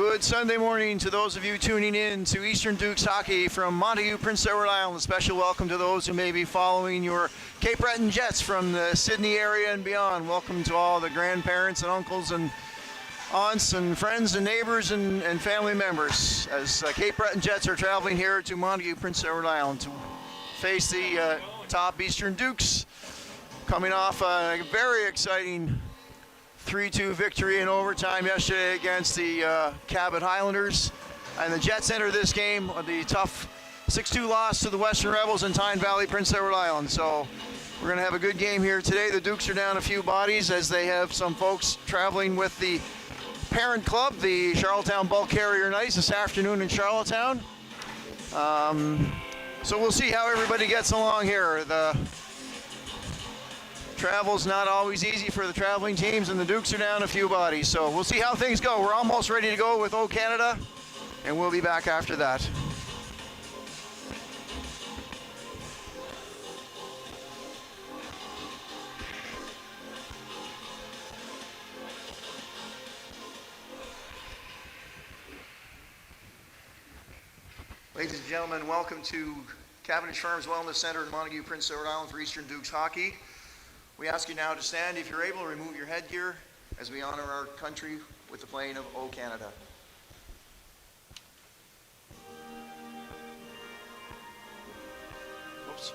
Good Sunday morning to those of you tuning in to Eastern Dukes Hockey from Montague, Prince Edward Island. A special welcome to those who may be following your Cape Breton Jets from the Sydney area and beyond. Welcome to all the grandparents and uncles and aunts and friends and neighbors and family members as Cape Breton Jets are traveling here to Montague, Prince Edward Island to face the top Eastern Dukes, coming off a very exciting 3-2 victory in overtime yesterday against the Cabot Highlanders. And the Jets enter this game with the tough 6-2 loss to the Western Rebels in Tyne Valley, Prince Edward Island. So we're going to have a good game here today. The Dukes are down a few bodies as they have some folks traveling with the parent club, the Charlottetown Bulk Carrier Knights, this afternoon in Charlottetown. So we'll see how everybody gets along here. The travel's not always easy for the traveling teams, and the Dukes are down a few bodies. So we'll see how things go. We're almost ready to go with O Canada, and we'll be back after that. Ladies and gentlemen, welcome to Cavendish Farms Wellness Center in Montague, Prince Edward Island for Eastern Dukes Hockey. We ask you now to stand, if you're able, remove your headgear as we honor our country with the playing of O Canada. Oops.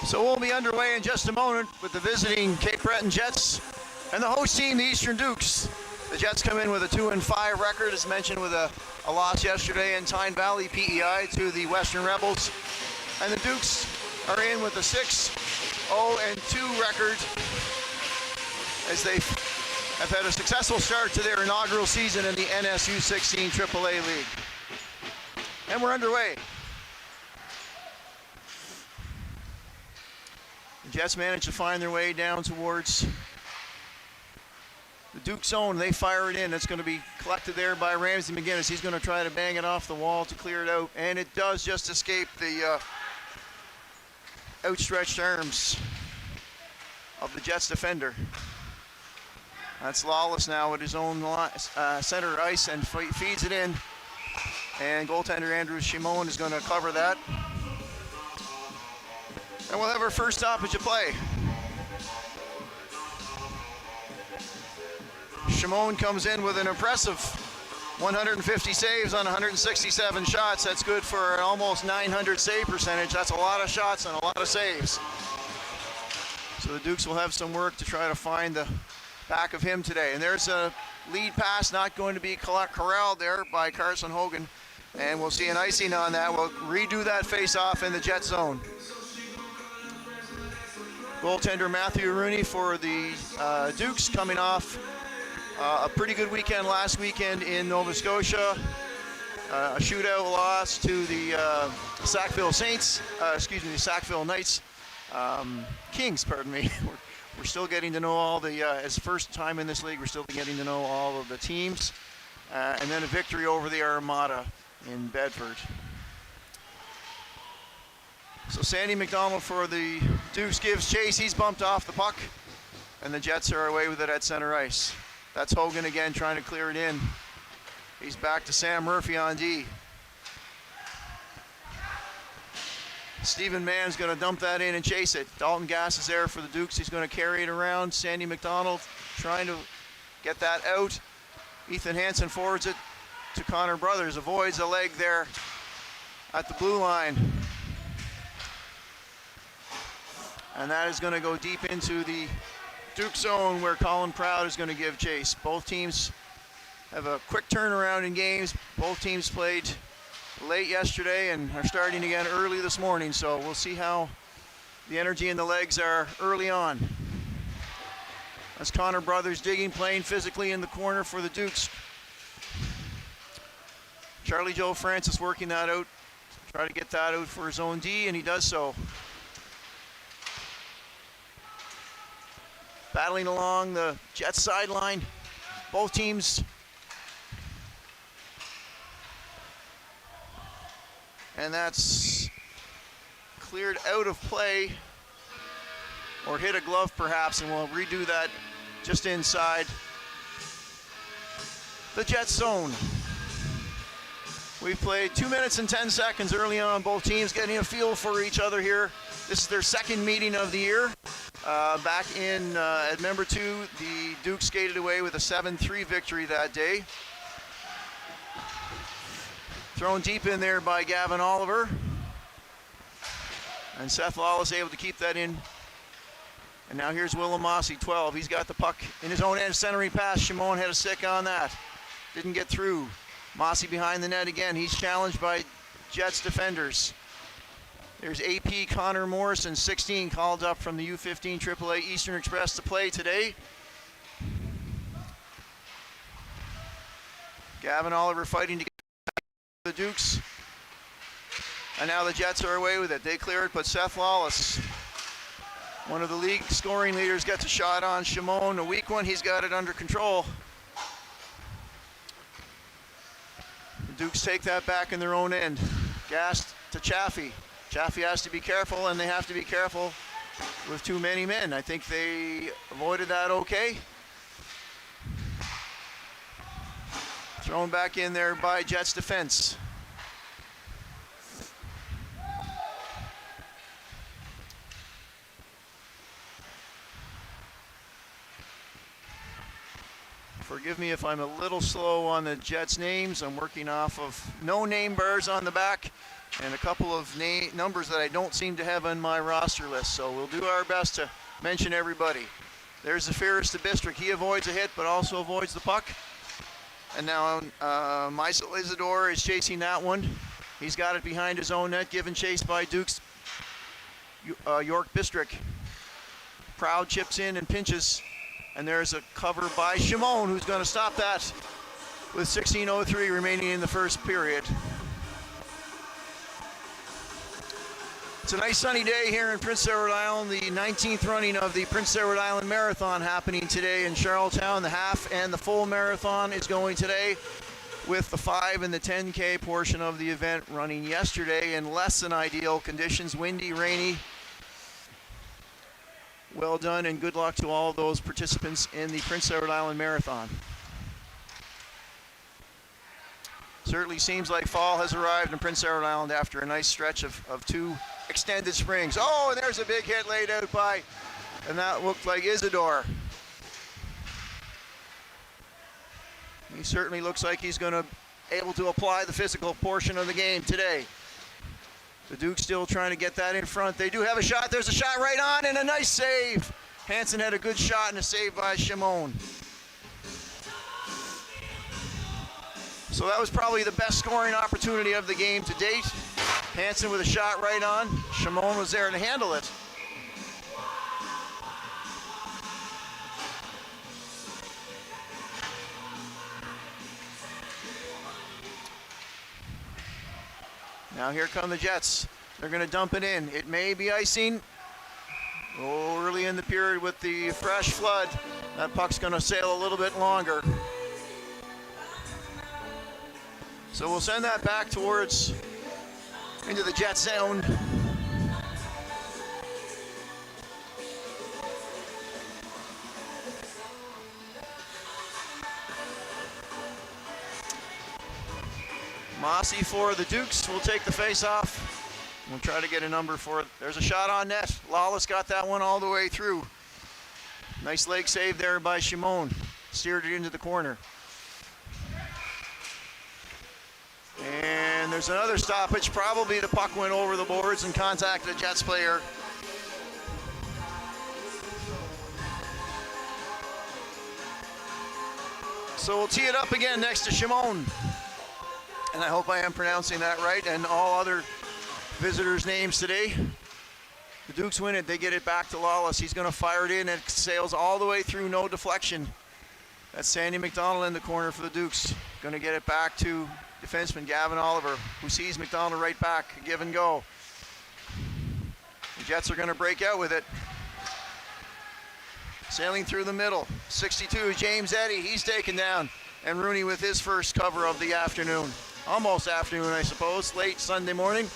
So we'll be underway in just a moment with the visiting Cape Breton Jets and the host team, the Eastern Dukes. The Jets come in with a 2-5 record, as mentioned, with a loss yesterday in Tyne Valley PEI to the Western Rebels. And the Dukes are in with a 6-0-2 record as they have had a successful start to their inaugural season in the NSU 16 AAA League. And we're underway. The Jets managed to find their way down towards the Duke zone. They fire it in. It's going to be collected there by Ramsey McGinnis. He's going to try to bang it off the wall to clear it out, and it does just escape the outstretched arms of the Jets defender. That's Lawless now at his own center ice and feeds it in, and goaltender Andrew Shimon is going to cover that. And we'll have our first stoppage of play. Shimon comes in with an impressive 150 saves on 167 shots. That's good for an almost 900 save percentage. That's a lot of shots and a lot of saves. So the Dukes will have some work to try to find the back of him today. And there's a lead pass not going to be corralled there by Carson Hogan. And we'll see an icing on that. We'll redo that face-off in the Jet zone. Goaltender Matthew Rooney for the Dukes, coming off a pretty good weekend last weekend in Nova Scotia. A shootout loss to the Sackville Knights. Kings, pardon me. We're still getting to know all the, as first time in this league, we're still getting to know all of the teams. And then a victory over the Armada in Bedford. So Sandy McDonald for the Dukes gives chase. He's bumped off the puck, and the Jets are away with it at center ice. That's Hogan again trying to clear it in. He's back to Sam Murphy on D. Stephen Mann's going to dump that in and chase it. Dalton Gass is there for the Dukes. He's going to carry it around. Sandy McDonald trying to get that out. Ethan Hansen forwards it to Connor Brothers. Avoids a leg there at the blue line. And that is going to go deep into the Duke zone where Colin Proud is going to give chase. Both teams have a quick turnaround in games. Both teams played late yesterday and are starting again early this morning, so we'll see how the energy and the legs are early on. That's Connor Brothers digging, playing physically in the corner for the Dukes. Charlie Joe Francis working that out, try to get that out for his own D, and he does so. Battling along the Jets sideline, both teams. And that's cleared out of play, or hit a glove perhaps, and we'll redo that just inside the Jets zone. We've played 2 minutes and 10 seconds early on, both teams getting a feel for each other here. This is their second meeting of the year. Back in at member 2, the Dukes skated away with a 7-3 victory that day. Thrown deep in there by Gavin Oliver. And Seth Lawless able to keep that in. And now here's Willem Mossy, 12. He's got the puck in his own end, centering pass. Shimon had a stick on that. Didn't get through. Mossy behind the net again. He's challenged by Jets defenders. There's AP Connor Morrison, 16, called up from the U15 AAA Eastern Express to play today. Gavin Oliver fighting to get the Dukes. And now the Jets are away with it. They clear it, but Seth Lawless, one of the league scoring leaders, gets a shot on Shimon. A weak one, he's got it under control. The Dukes take that back in their own end. Gassed to Chaffee. Chaffee has to be careful, and they have to be careful with too many men. I think they avoided that okay. Thrown back in there by Jets defense. Forgive me if I'm a little slow on the Jets names. I'm working off of no name bars on the back and a couple of numbers that I don't seem to have on my roster list. So we'll do our best to mention everybody. There's Zafiris to Bistrick. He avoids a hit, but also avoids the puck. And now Meisel Isidore is chasing that one. He's got it behind his own net, given chase by Dukes York Bistrick. Proud chips in and pinches. And there's a cover by Shimon, who's going to stop that with 16:03 remaining in the first period. It's a nice sunny day here in Prince Edward Island. The 19th running of the Prince Edward Island Marathon happening today in Charlottetown. The half and the full marathon is going today, with the 5 and the 10K portion of the event running yesterday in less than ideal conditions, windy, rainy. Well done and good luck to all those participants in the Prince Edward Island Marathon. Certainly seems like fall has arrived in Prince Edward Island after a nice stretch of 2 extended springs. Oh, and there's a big hit laid out by, and that looked like Isidore. He certainly looks like he's going to able to apply the physical portion of the game today. The Dukes still trying to get that in front. They do have a shot. There's a shot right on and a nice save. Hansen had a good shot and a save by Shimon. So that was probably the best scoring opportunity of the game to date. Hansen with a shot right on. Shimon was there to handle it. Now here come the Jets. They're going to dump it in. It may be icing. Oh, early in the period with the fresh flood. That puck's going to sail a little bit longer. So we'll send that back towards into the Jet zone. Mossy for the Dukes will take the face-off. We'll try to get a number for it. There's a shot on net. Lawless got that one all the way through. Nice leg save there by Shimon. Steered it into the corner. And there's another stoppage. Probably the puck went over the boards and contacted a Jets player. So we'll tee it up again next to Shimon. And I hope I am pronouncing that right, and all other visitors' names today. The Dukes win it. They get it back to Lawless. He's going to fire it in. It sails all the way through, no deflection. That's Sandy McDonald in the corner for the Dukes. Going to get it back to defenseman Gavin Oliver, who sees McDonald right back. Give and go. The Jets are going to break out with it. Sailing through the middle. 62, James Eddy. He's taken down. And Rooney with his first cover of the afternoon. Almost afternoon, I suppose. Late Sunday morning.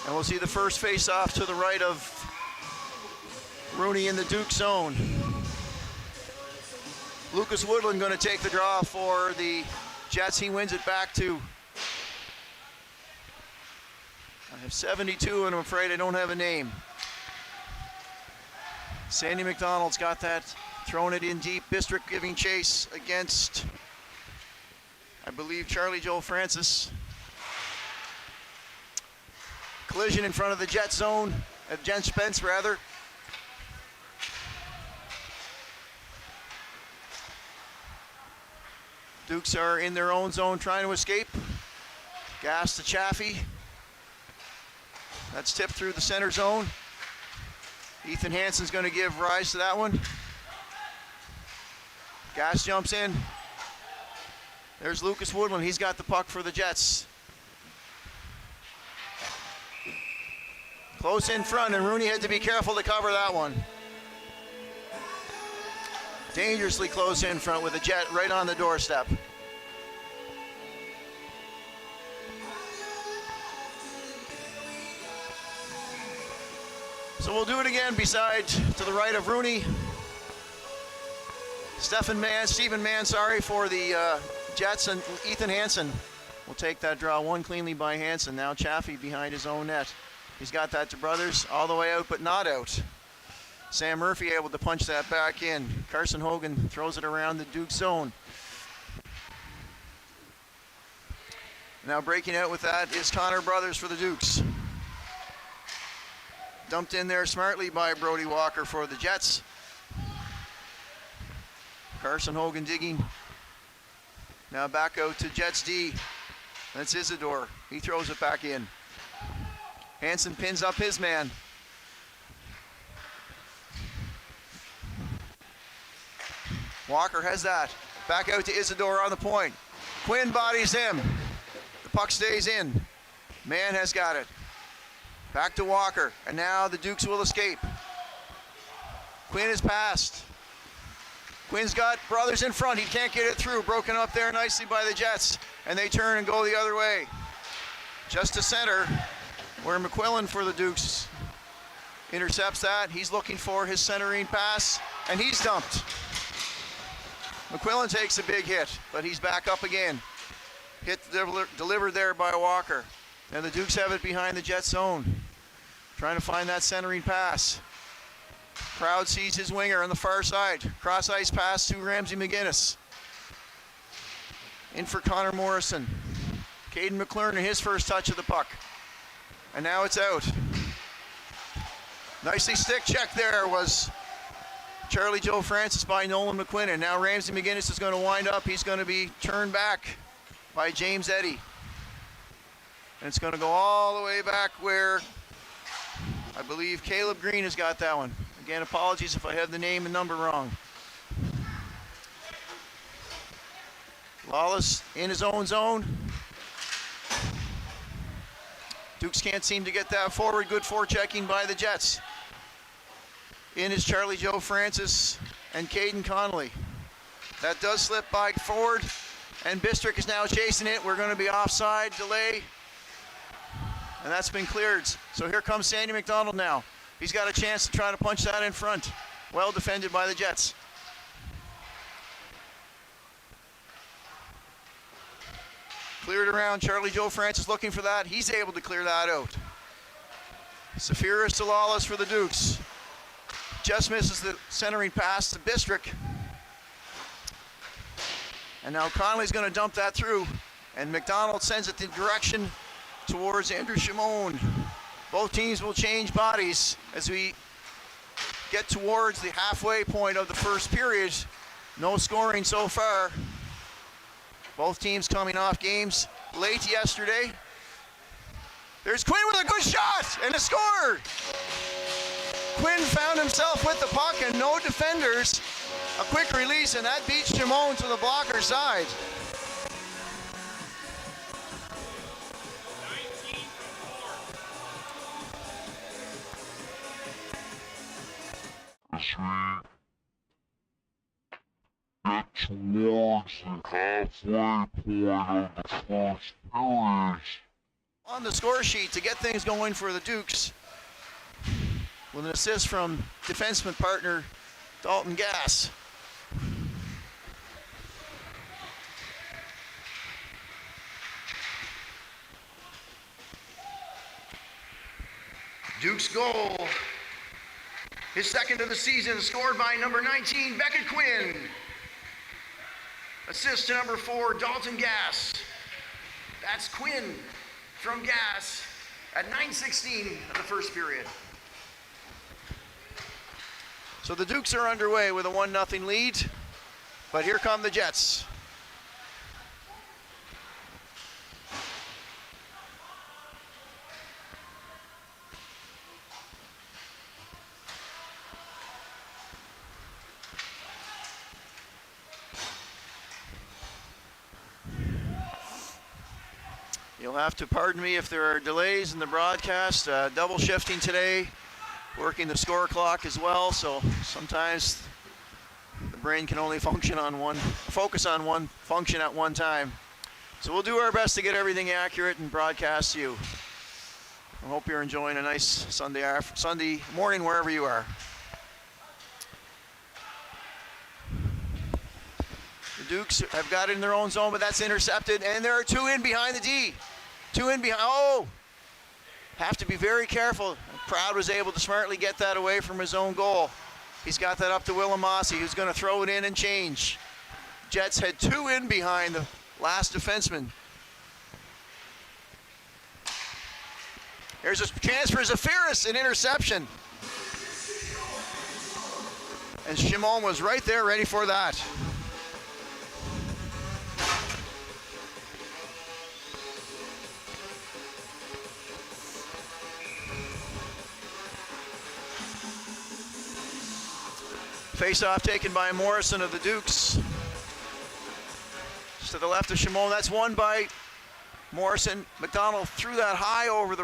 And we'll see the first face-off to the right of Rooney in the Duke zone. Lucas Woodland going to take the draw for the Jets. He wins it back to, I have 72, and I'm afraid I don't have a name. Sandy McDonald's got that, throwing it in deep. Bistrick giving chase against, I believe, Charlie Joe Francis. Collision in front of the Jet zone, Jen Spence rather. Dukes are in their own zone trying to escape. Gas to Chaffee. That's tipped through the center zone. Ethan Hansen's going to give rise to that one. Gas jumps in. There's Lucas Woodland. He's got the puck for the Jets. Close in front, and Rooney had to be careful to cover that one. Dangerously close in front with the Jet right on the doorstep. So we'll do it again beside, to the right of Rooney. Stephen Mann for the Jets, and Ethan Hansen will take that draw. One cleanly by Hansen. Now Chaffee behind his own net. He's got that to Brothers all the way out, but not out. Sam Murphy able to punch that back in. Carson Hogan throws it around the Duke zone. Now breaking out with that is Connor Brothers for the Dukes. Dumped in there smartly by Brody Walker for the Jets. Carson Hogan digging. Now back out to Jets D. That's Isidore. He throws it back in. Hansen pins up his man. Walker has that. Back out to Isidore on the point. Quinn bodies him. The puck stays in. Mann has got it. Back to Walker, and now the Dukes will escape. Quinn is passed. Quinn's got Brothers in front. He can't get it through. Broken up there nicely by the Jets, and they turn and go the other way. Just to center, where McQuillan for the Dukes intercepts that. He's looking for his centering pass, and he's dumped. McQuillan takes a big hit, but he's back up again. Hit delivered there by Walker. And the Dukes have it behind the Jet zone. Trying to find that centering pass. Crowd sees his winger on the far side. Cross ice pass to Ramsey McGinnis. In for Connor Morrison. Caden McClurnan, his first touch of the puck. And now it's out. Nicely stick check there was Charlie Joe Francis by Nolan McQuinnan. Now Ramsey McGinnis is going to wind up. He's going to be turned back by James Eddy. And it's going to go all the way back where I believe Caleb Green has got that one. Again, apologies if I have the name and number wrong. Lawless in his own zone. Dukes can't seem to get that forward. Good forechecking by the Jets. In is Charlie Joe Francis and Caden Connolly. That does slip by forward, and Bistrick is now chasing it. We're going to be offside, delay. And that's been cleared. So here comes Sandy McDonald now. He's got a chance to try to punch that in front. Well defended by the Jets. Cleared around. Charlie Joe Francis looking for that. He's able to clear that out. Safiris to Lawless for the Dukes. Just misses the centering pass to Bistrick. And now Connolly's going to dump that through. And McDonald sends it the direction towards Andrew Shimon. Both teams will change bodies as we get towards the halfway point of the first period. No scoring so far. Both teams coming off games late yesterday. There's Quinn with a good shot and a score. Quinn found himself with the puck and no defenders. A quick release, and that beats Shimon to the blocker side. Get towards the halfway point of the first period. On the score sheet to get things going for the Dukes, with an assist from defenseman partner Dalton Gass. Duke's goal, his second of the season, scored by number 19, Beckett Quinn. Assist to number 4, Dalton Gass. That's Quinn from Gass at 9:16 of the first period. So the Dukes are underway with a 1-0 lead, but here come the Jets. You'll have to pardon me if there are delays in the broadcast. Double shifting today, working the score clock as well, so sometimes the brain can only focus on one function at one time. So we'll do our best to get everything accurate and broadcast to you. I hope you're enjoying a nice Sunday morning wherever you are. The Dukes have got it in their own zone, but that's intercepted, and there are two in behind the D. Two in behind. Oh! Have to be very careful. Proud was able to smartly get that away from his own goal. He's got that up to Willem Mossy, who's going to throw it in and change. Jets had two in behind the last defenseman. There's a chance for Zafiris, an interception. And Shimon was right there ready for that. Face-off taken by Morrison of the Dukes. Just to the left of Shimon. That's won by Morrison. McDonald threw that high over the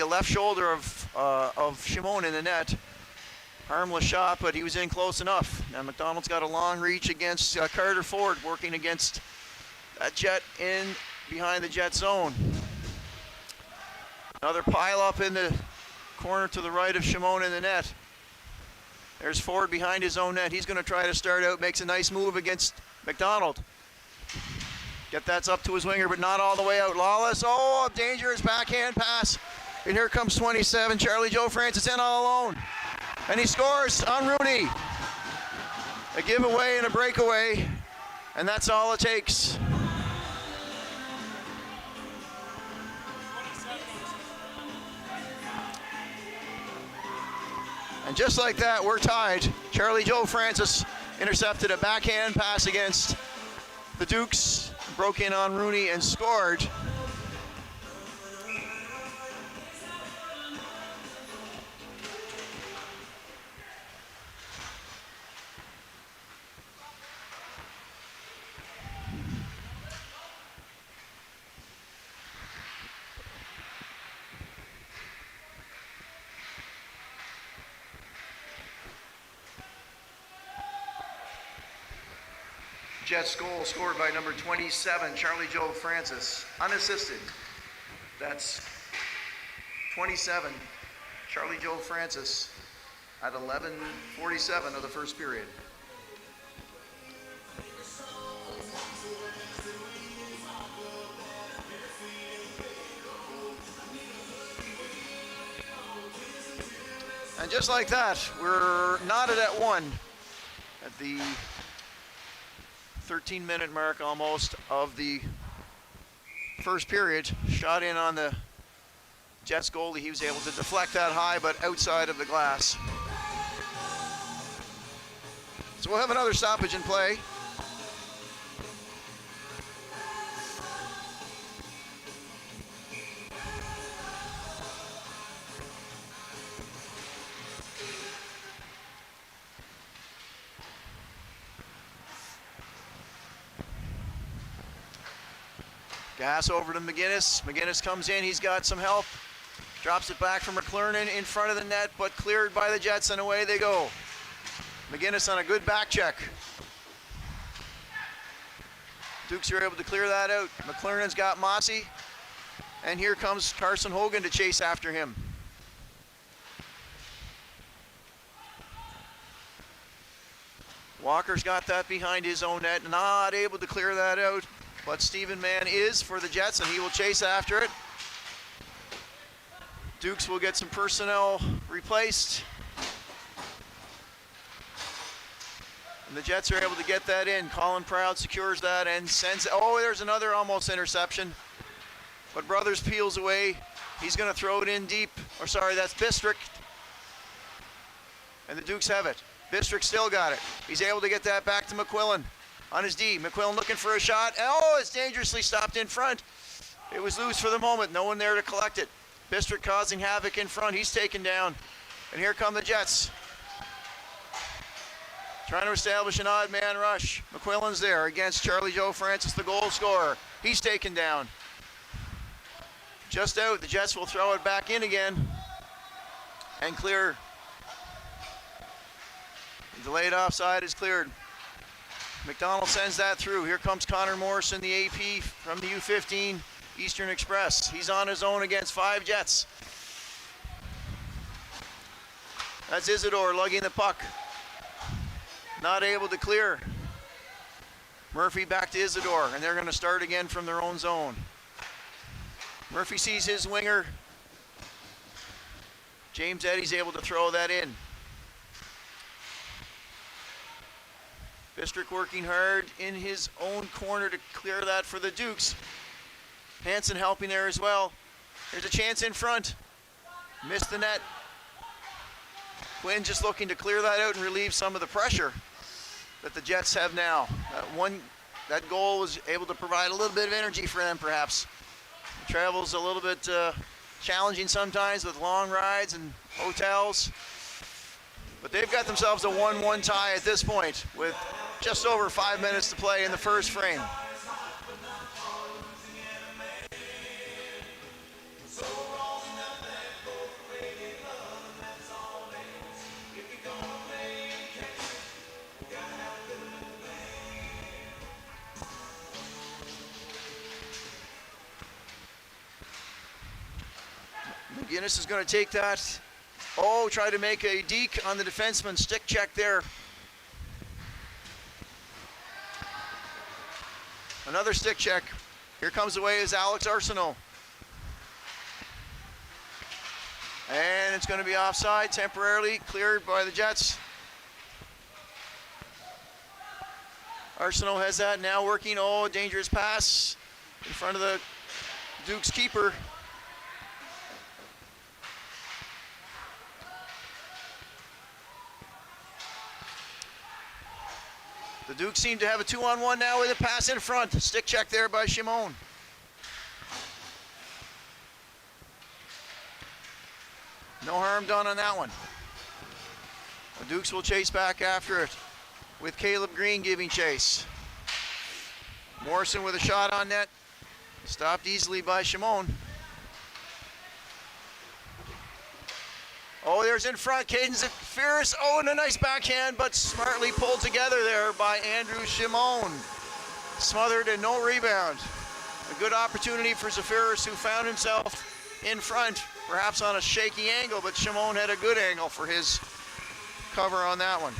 left shoulder of Shimon in the net. Harmless shot, but he was in close enough. Now McDonald's got a long reach against Carter Ford, working against that Jet in behind the Jet zone. Another pile up in the corner to the right of Shimon in the net. There's Ford behind his own net. He's going to try to start out, makes a nice move against McDonald. Get that up to his winger, but not all the way out. Lawless, oh, a dangerous backhand pass. And here comes 27, Charlie Joe Francis in all alone. And he scores on Rooney. A giveaway and a breakaway, and that's all it takes. And just like that, we're tied. Charlie Joe Francis intercepted a backhand pass against the Dukes, broke in on Rooney and scored. Jets goal scored by number 27, Charlie Joe Francis, unassisted. That's 27, Charlie Joe Francis at 11:47 of the first period. And just like that, we're knotted at 1 at the 13-minute mark almost of the first period. Shot in on the Jets goalie. He was able to deflect that high, but outside of the glass. So we'll have another stoppage in play. Gas over to McGinnis. McGinnis comes in, he's got some help. Drops it back from McClurnan in front of the net, but cleared by the Jets, and away they go. McGinnis on a good back check. Dukes are able to clear that out. McClernand's got Mossy, and here comes Carson Hogan to chase after him. Walker's got that behind his own net, not able to clear that out. But Stephen Mann is for the Jets, and he will chase after it. Dukes will get some personnel replaced. And the Jets are able to get that in. Colin Proud secures that and sends, oh, there's another almost interception. But Brothers peels away. He's gonna throw it in deep, or sorry, that's Bistrick. And the Dukes have it. Bistrick still got it. He's able to get that back to McQuillan. On his D, McQuillan looking for a shot. Oh, it's dangerously stopped in front. It was loose for the moment, no one there to collect it. Bistrick causing havoc in front, he's taken down. And here come the Jets. Trying to establish an odd man rush. McQuillan's there against Charlie Joe Francis, the goal scorer. He's taken down. Just out, the Jets will throw it back in again. And clear. The delayed offside is cleared. McDonald sends that through. Here comes Connor Morrison, the AP from the U15 Eastern Express. He's on his own against 5 Jets. That's Isidore lugging the puck. Not able to clear. Murphy back to Isidore, and they're going to start again from their own zone. Murphy sees his winger. James Eddy's able to throw that in. Bistrick working hard in his own corner to clear that for the Dukes. Hansen helping there as well. There's a chance in front. Missed the net. Quinn just looking to clear that out and relieve some of the pressure that the Jets have now. That goal was able to provide a little bit of energy for them perhaps. The travel's a little bit challenging sometimes with long rides and hotels. But they've got themselves a 1-1 tie at this point with just over 5 minutes to play in the first frame. McGinnis is going to take that. Oh, try to make a deke on the defenseman. Stick check there. Another stick check. Here comes away is Alex Arsenault. And it's going to be offside temporarily, cleared by the Jets. Arsenault has that now working. Oh, dangerous pass in front of the Dukes keeper. The Dukes seem to have a 2-on-1 now with a pass in front. Stick check there by Shimon. No harm done on that one. The Dukes will chase back after it with Caleb Green giving chase. Morrison with a shot on net. Stopped easily by Shimon. Oh, there's in front, Caden Zafiris. Oh, and a nice backhand, but smartly pulled together there by Andrew Shimon. Smothered and no rebound. A good opportunity for Zafiris, who found himself in front, perhaps on a shaky angle, but Shimon had a good angle for his cover on that one.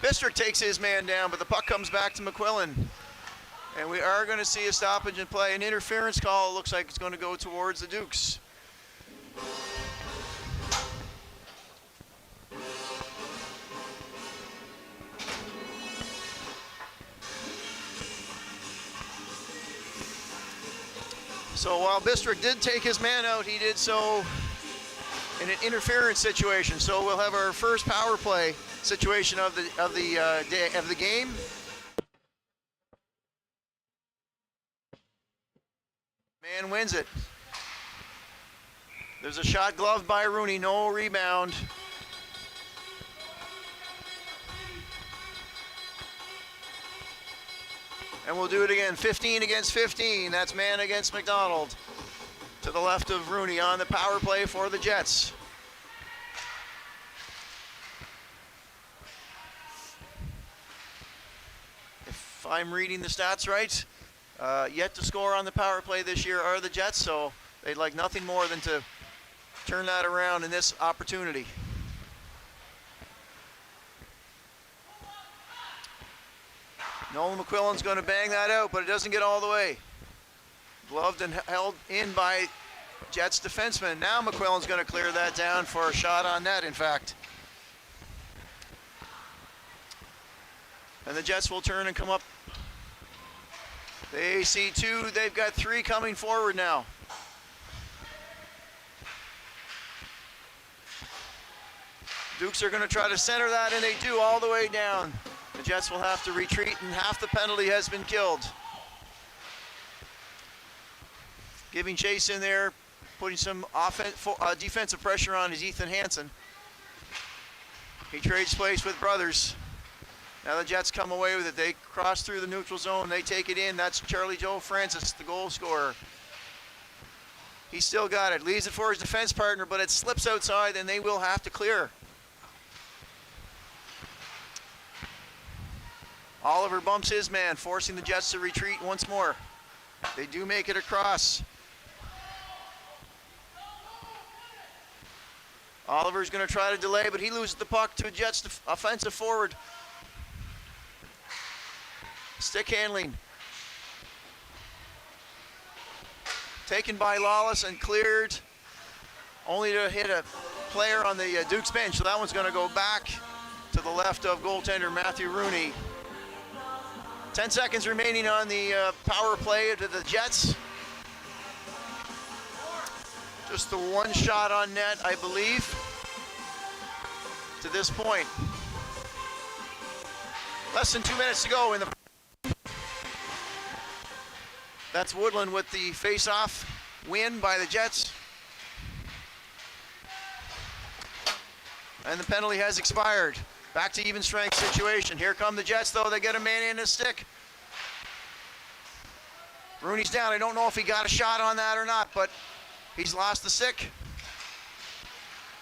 Bistrick takes his man down, but the puck comes back to McQuillan. And we are going to see a stoppage in play. An interference call looks like it's going to go towards the Dukes. So while Bistrick did take his man out, he did so in an interference situation. So we'll have our first power play situation of the game. Man wins it. There's a shot gloved by Rooney, no rebound. And we'll do it again, 15 against 15. That's man against McDonald. To the left of Rooney on the power play for the Jets. If I'm reading the stats right, yet to score on the power play this year are the Jets, so they'd like nothing more than to turn that around in this opportunity. Nolan McQuillan's going to bang that out, but it doesn't get all the way. Gloved and held in by Jets defenseman. Now McQuillan's going to clear that down for a shot on net, in fact. And the Jets will turn and come up. They see two, they've got three coming forward now. Dukes are going to try to center that, and they do all the way down. The Jets will have to retreat, and half the penalty has been killed. Giving chase in there, putting some defensive pressure on is Ethan Hansen. He trades place with Brothers. Now the Jets come away with it. They cross through the neutral zone. They take it in. That's Charlie Joe Francis, the goal scorer. He's still got it. Leaves it for his defense partner, but it slips outside, and they will have to clear. Oliver bumps his man, forcing the Jets to retreat once more. They do make it across. Oliver's going to try to delay, but he loses the puck to a Jets offensive forward. Stick handling. Taken by Lawless and cleared, only to hit a player on the Dukes bench. So that one's going to go back to the left of goaltender Matthew Rooney. 10 seconds remaining on the power play to the Jets. Just the one shot on net, I believe, to this point. Less than 2 minutes to go in the. That's Woodland with the face-off win by the Jets. And the penalty has expired. Back to even strength situation. Here come the Jets, though. They get a man in a stick. Rooney's down. I don't know if he got a shot on that or not, but he's lost the stick.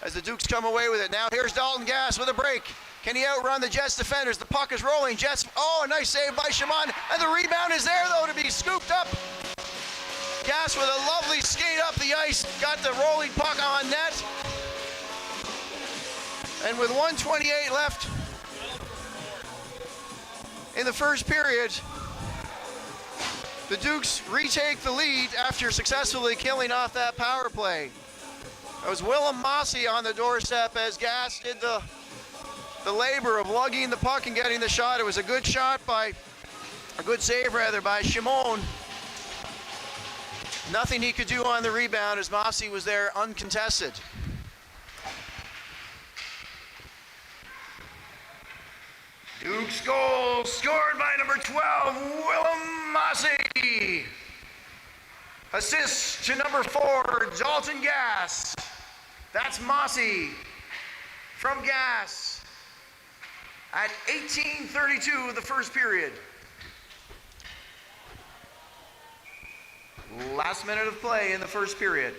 As the Dukes come away with it. Now here's Dalton Gass with a break. Can he outrun the Jets defenders? The puck is rolling. Jets, a nice save by Shimon. And the rebound is there, though, to be scooped up. Gass with a lovely skate up the ice. Got the rolling puck on net. And with 1:28 left in the first period, the Dukes retake the lead after successfully killing off that power play. It was Willem Mossy on the doorstep as Gass did the labor of lugging the puck and getting the shot. It was a good save by Shimon. Nothing he could do on the rebound as Mossy was there uncontested. Duke's goal scored by number 12, Willem Mossy. Assist to number 4, Dalton Gass. That's Mossy from Gass at 18:32 of the first period. Last minute of play in the first period.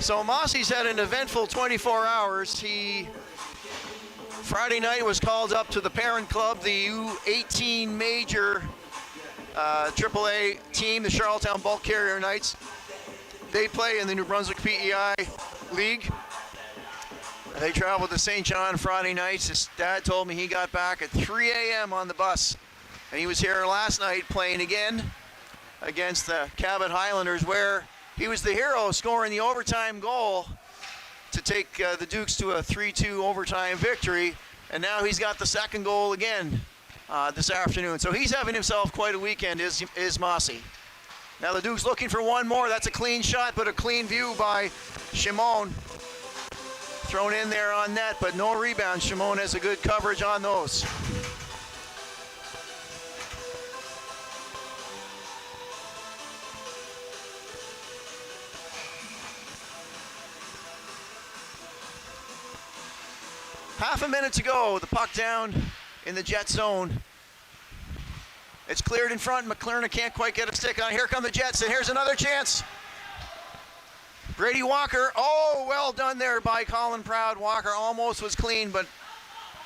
So Mossy's had an eventful 24 hours. Friday night was called up to the parent club, the U18 major AAA team, the Charlottetown Bulk Carrier Knights. They play in the New Brunswick PEI League. They traveled to St. John Friday night. His dad told me he got back at 3 a.m. on the bus. And he was here last night playing again against the Cabot Highlanders, where he was the hero, scoring the overtime goal to take the Dukes to a 3-2 overtime victory. And now he's got the second goal again this afternoon. So he's having himself quite a weekend, is Mossy. Now the Dukes looking for one more. That's a clean shot, but a clean view by Shimon. Thrown in there on net, but no rebound. Shimon has a good coverage on those. Half a minute to go. The puck down in the Jet zone. It's cleared in front. McLaren can't quite get a stick on. Here come the Jets, and here's another chance. Brady Walker, oh, well done there by Colin Proud. Walker almost was clean, but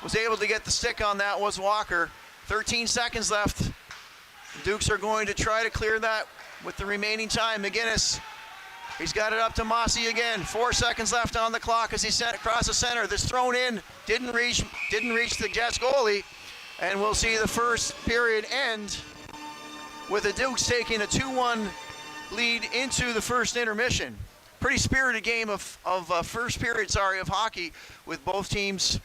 was able to get the stick on that, was Walker. 13 seconds left. The Dukes are going to try to clear that with the remaining time. McGinnis, he's got it up to Mossy again. 4 seconds left on the clock as he sent across the center. This thrown in, didn't reach the Jets goalie. And we'll see the first period end with the Dukes taking a 2-1 lead into the first intermission. Pretty spirited game of first period, of hockey, with both teams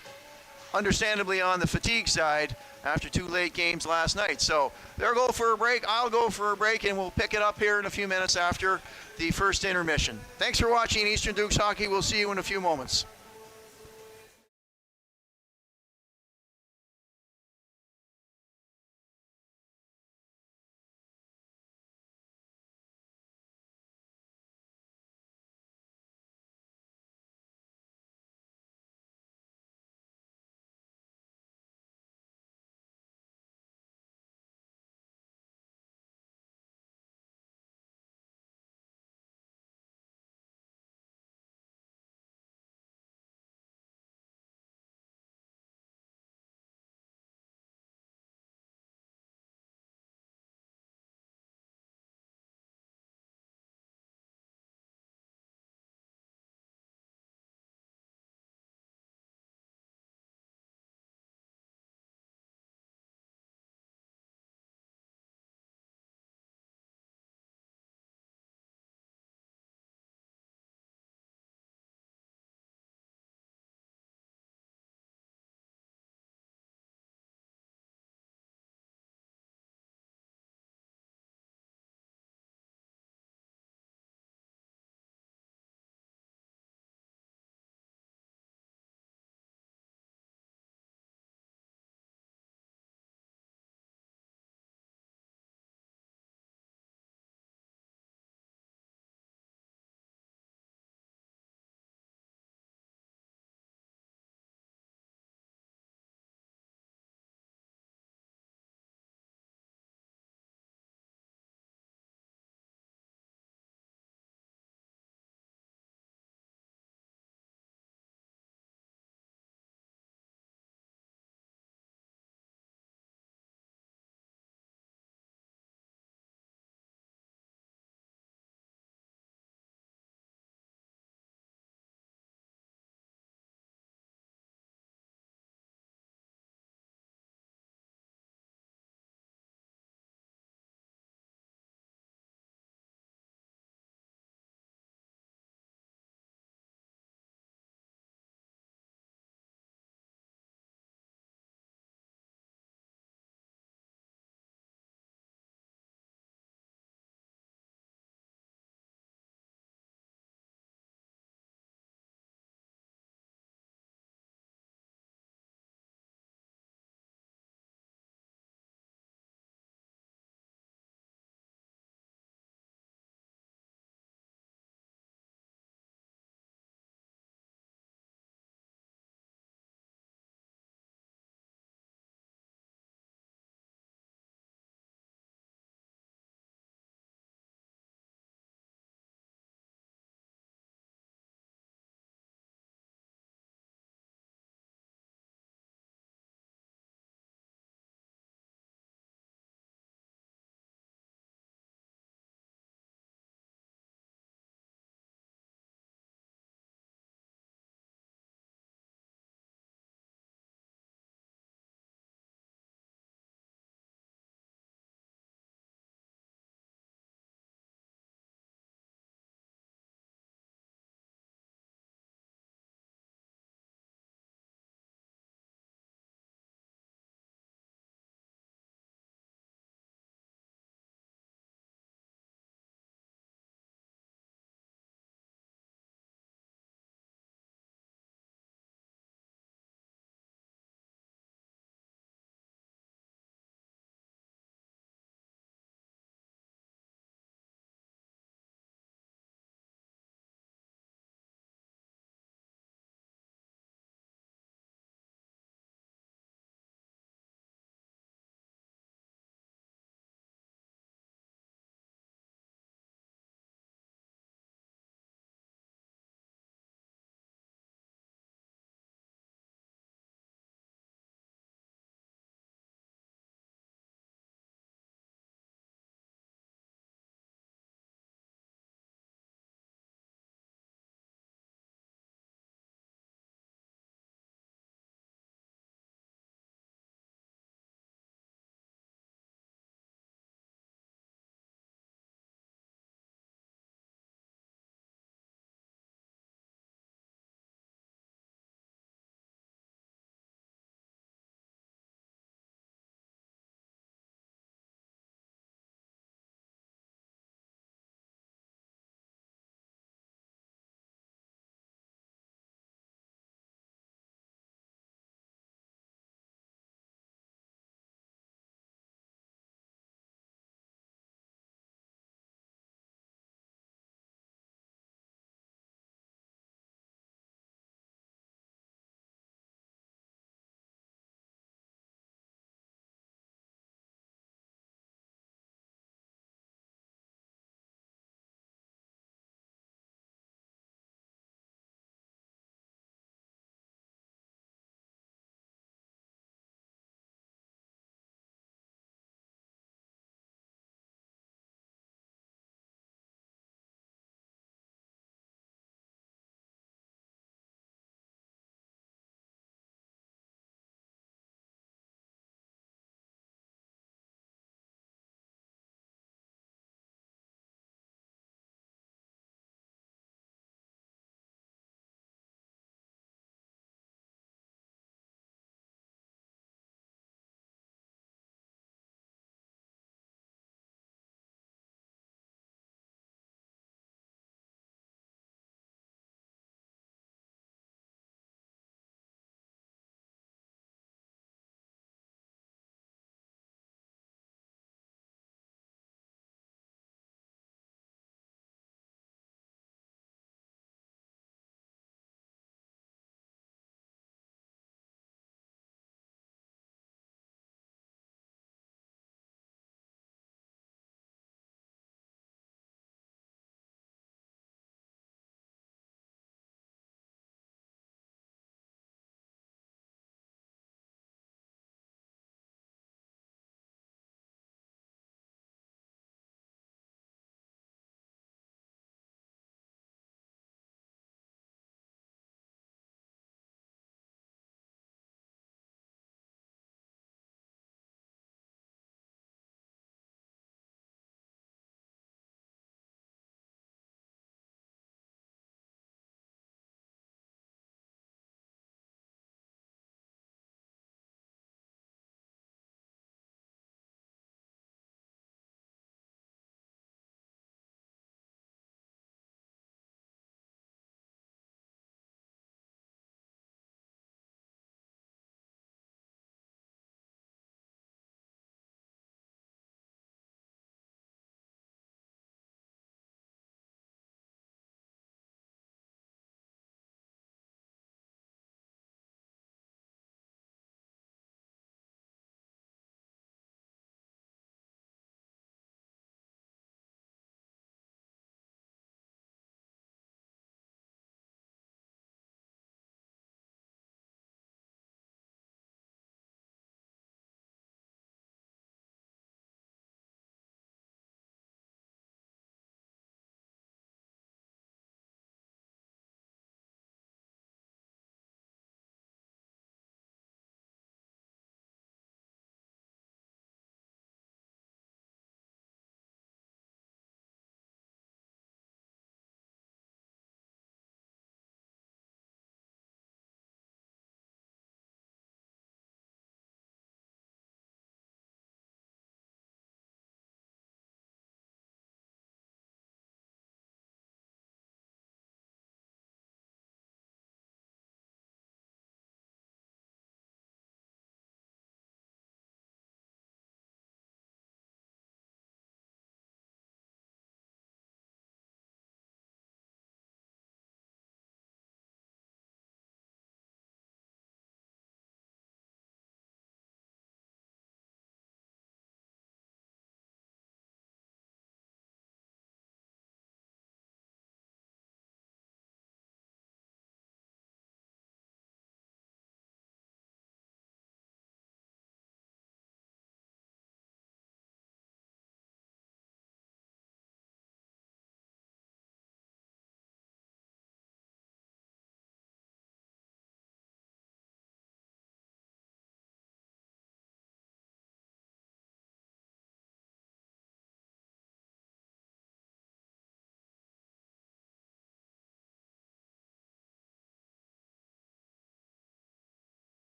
understandably on the fatigue side after 2 late games last night. So they'll go for a break, I'll go for a break, and we'll pick it up here in a few minutes after the first intermission. Thanks for watching Eastern Dukes Hockey. We'll see you in a few moments.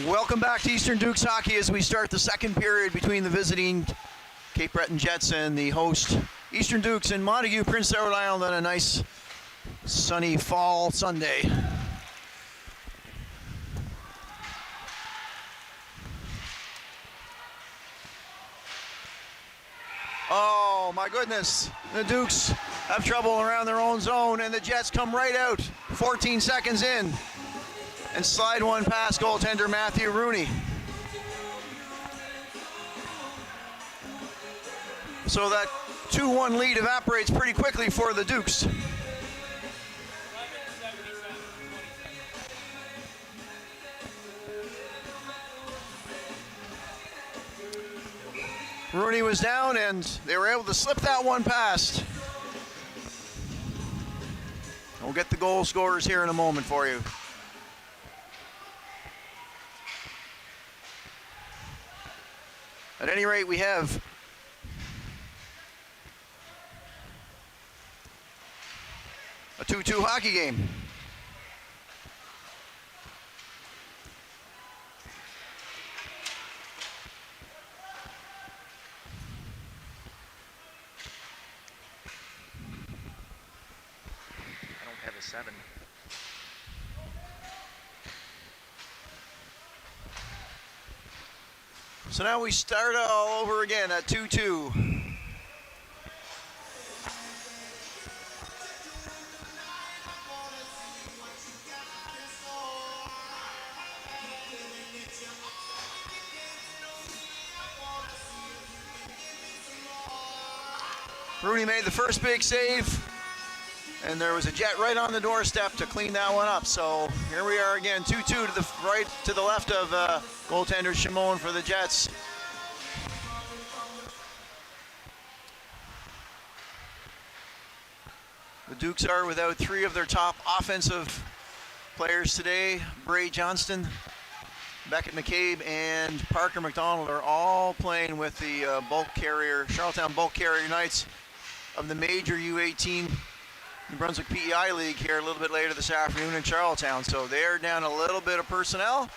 Welcome back to Eastern Dukes Hockey as we start the second period between the visiting Cape Breton Jets and the host Eastern Dukes in Montague, Prince Edward Island on a nice sunny fall Sunday. Oh my goodness, the Dukes have trouble around their own zone and the Jets come right out 14 seconds in and slide one past goaltender Matthew Rooney. So that 2-1 lead evaporates pretty quickly for the Dukes. Rooney was down and they were able to slip that one past. We'll get the goal scorers here in a moment for you. At any rate, we have a 2-2 hockey game. I don't have a 7. So now we start all over again at 2-2. Rooney made the first big save, and there was a Jet right on the doorstep to clean that one up. So here we are again, 2-2 to the right, to the left of goaltender Shimon for the Jets. The Dukes are without 3 of their top offensive players today. Bray Johnston, Beckett McCabe, and Parker McDonald are all playing with the Charlottetown Bulk Carrier Knights of the major U18 New Brunswick PEI League here a little bit later this afternoon in Charlottetown. So they're down a little bit of personnel.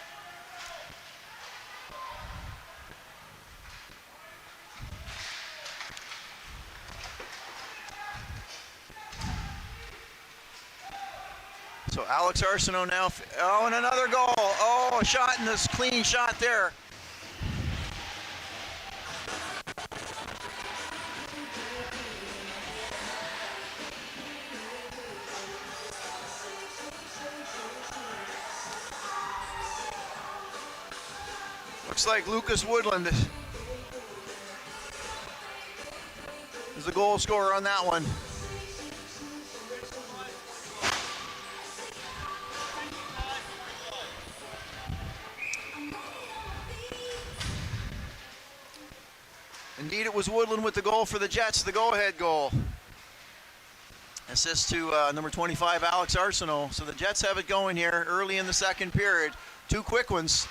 So Alex Arsenault now, and another goal. Oh, a shot, and this clean shot there. Looks like Lucas Woodland is the goal scorer on that one. Indeed, it was Woodland with the goal for the Jets, the go-ahead goal. Assist to number 25, Alex Arsenault. So the Jets have it going here early in the second period. 2 quick ones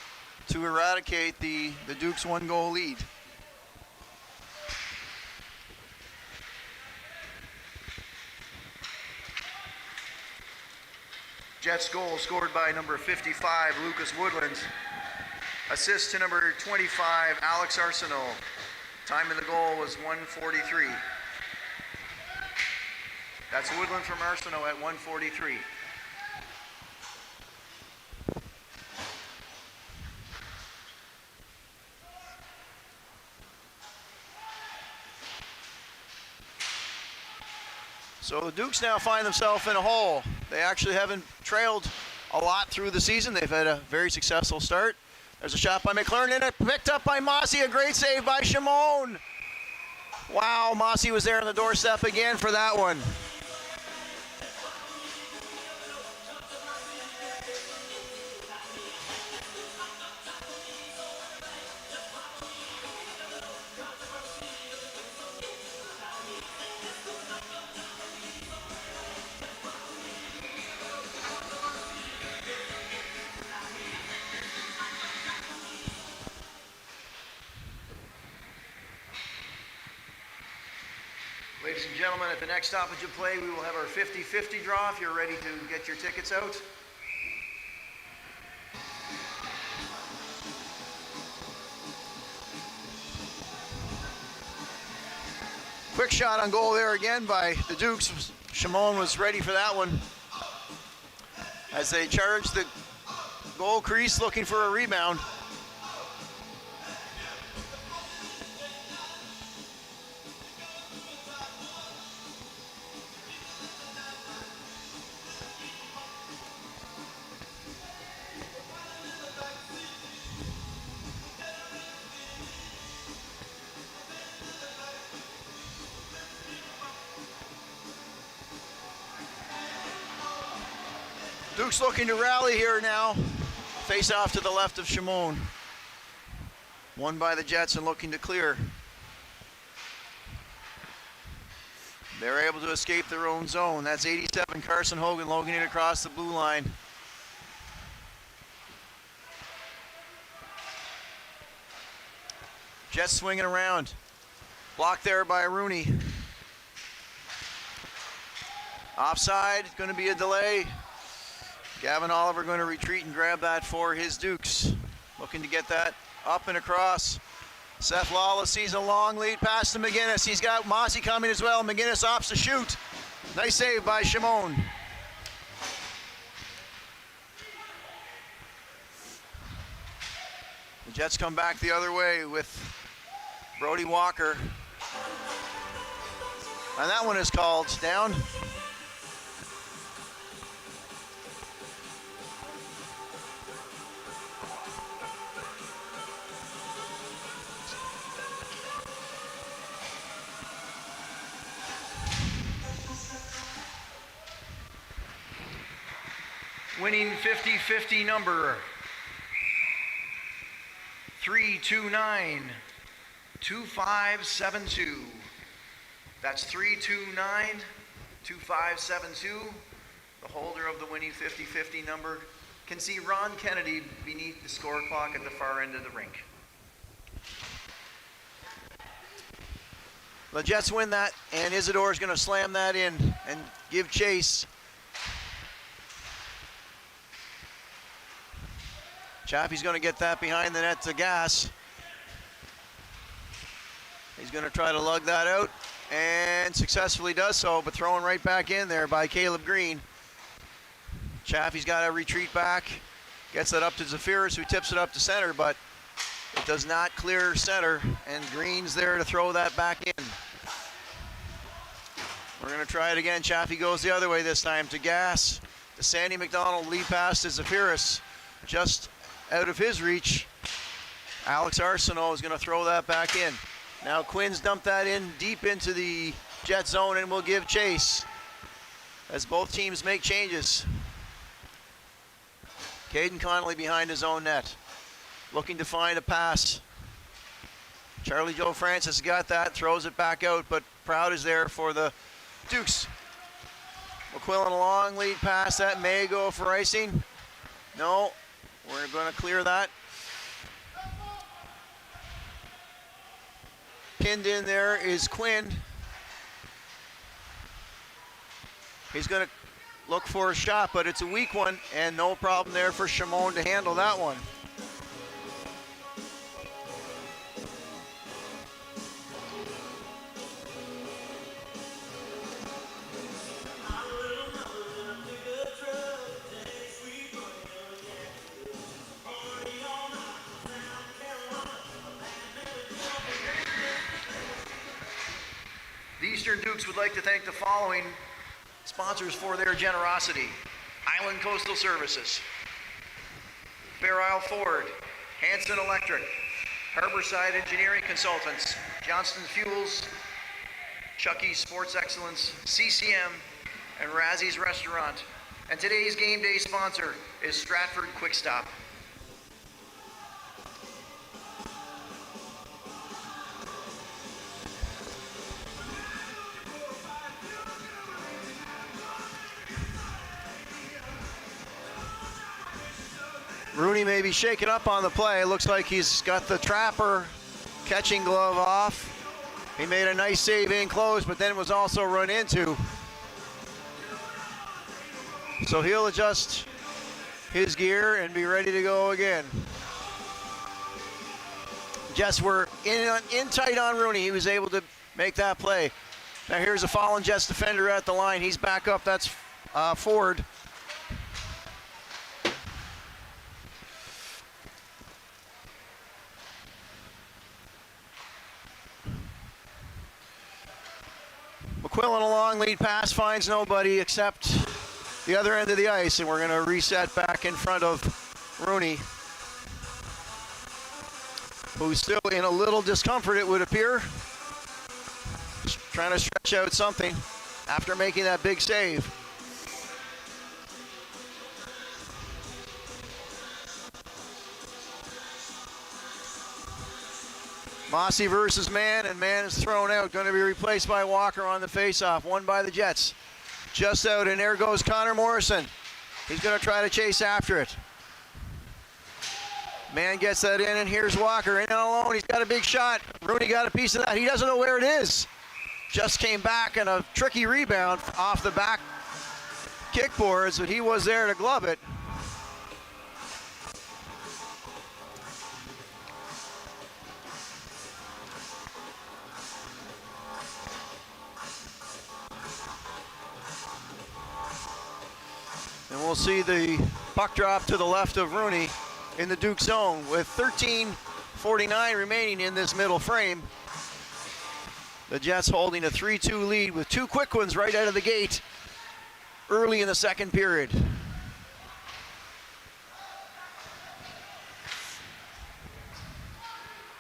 to eradicate the Dukes' 1-goal lead. Jets goal scored by number 55, Lucas Woodland. Assist to number 25, Alex Arsenault. Time in the goal was 1:43. That's Woodland from Arsenault at 1:43. So the Dukes now find themselves in a hole. They actually haven't trailed a lot through the season. They've had a very successful start. There's a shot by McLaren, and it picked up by Mossy. A great save by Shimon. Wow, Mossy was there on the doorstep again for that one. Ladies and gentlemen, at the next stoppage of play, we will have our 50-50 draw if you're ready to get your tickets out. Quick shot on goal there again by the Dukes. Shimon was ready for that one as they charged the goal crease looking for a rebound. Duke's looking to rally here now. Face off to the left of Shimon. Won by the Jets and looking to clear. They're able to escape their own zone. That's 87, Carson Hogan, logging it across the blue line. Jets swinging around. Blocked there by Rooney. Offside, going to be a delay. Gavin Oliver going to retreat and grab that for his Dukes. Looking to get that up and across. Seth Lawless sees a long lead pass to McGinnis. He's got Mossy coming as well. McGinnis opts to shoot. Nice save by Shimon. The Jets come back the other way with Brody Walker. And that one is called down. Winning 50-50 number 329-2572. That's 329-2572. The holder of the winning 50-50 number can see Ron Kennedy beneath the score clock at the far end of the rink. The Jets win that, and Isidore's going to slam that in and give chase. Chaffee's going to get that behind the net to Gas. He's going to try to lug that out and successfully does so, but thrown right back in there by Caleb Green. Chaffee's got to retreat back, gets it up to Zafiris, who tips it up to center, but it does not clear center, and Green's there to throw that back in. We're going to try it again. Chaffee goes the other way this time to Gas. To Sandy McDonald, lead pass to Zafiris. Just out of his reach. Alex Arsenault is going to throw that back in. Now Quinn's dumped that in deep into the Jet zone and will give chase as both teams make changes. Caden Connolly behind his own net, looking to find a pass. Charlie Joe Francis got that, throws it back out, but Proud is there for the Dukes. McQuillan a long lead pass, that may go for icing. No, we're going to clear that. Pinned in there is Quinn. He's going to look for a shot, but it's a weak one, and no problem there for Shimon to handle that one. The Eastern Dukes would like to thank the following sponsors for their generosity: Island Coastal Services, Fair Isle Ford, Hanson Electric, Harborside Engineering Consultants, Johnston Fuels, Chucky's Sports Excellence, CCM, and Razzie's Restaurant. And today's game day sponsor is Stratford Quick Stop. Rooney may be shaken up on the play. It looks like he's got the trapper catching glove off. He made a nice save in close, but then was also run into. So he'll adjust his gear and be ready to go again. Jets were in tight on Rooney. He was able to make that play. Now here's a fallen Jets defender at the line. He's back up. That's Ford. McQuillan, a long lead pass, finds nobody except the other end of the ice, and we're going to reset back in front of Rooney, who's still in a little discomfort, it would appear. Just trying to stretch out something after making that big save. Mossy versus Mann, and Mann is thrown out. Going to be replaced by Walker on the faceoff. Won by the Jets. Just out, and there goes Connor Morrison. He's going to try to chase after it. Mann gets that in, and here's Walker in alone. He's got a big shot. Rooney got a piece of that. He doesn't know where it is. Just came back and a tricky rebound off the back kickboards, but he was there to glove it. And we'll see the puck drop to the left of Rooney in the Duke zone with 13:49 remaining in this middle frame. The Jets holding a 3-2 lead with two quick ones right out of the gate early in the second period.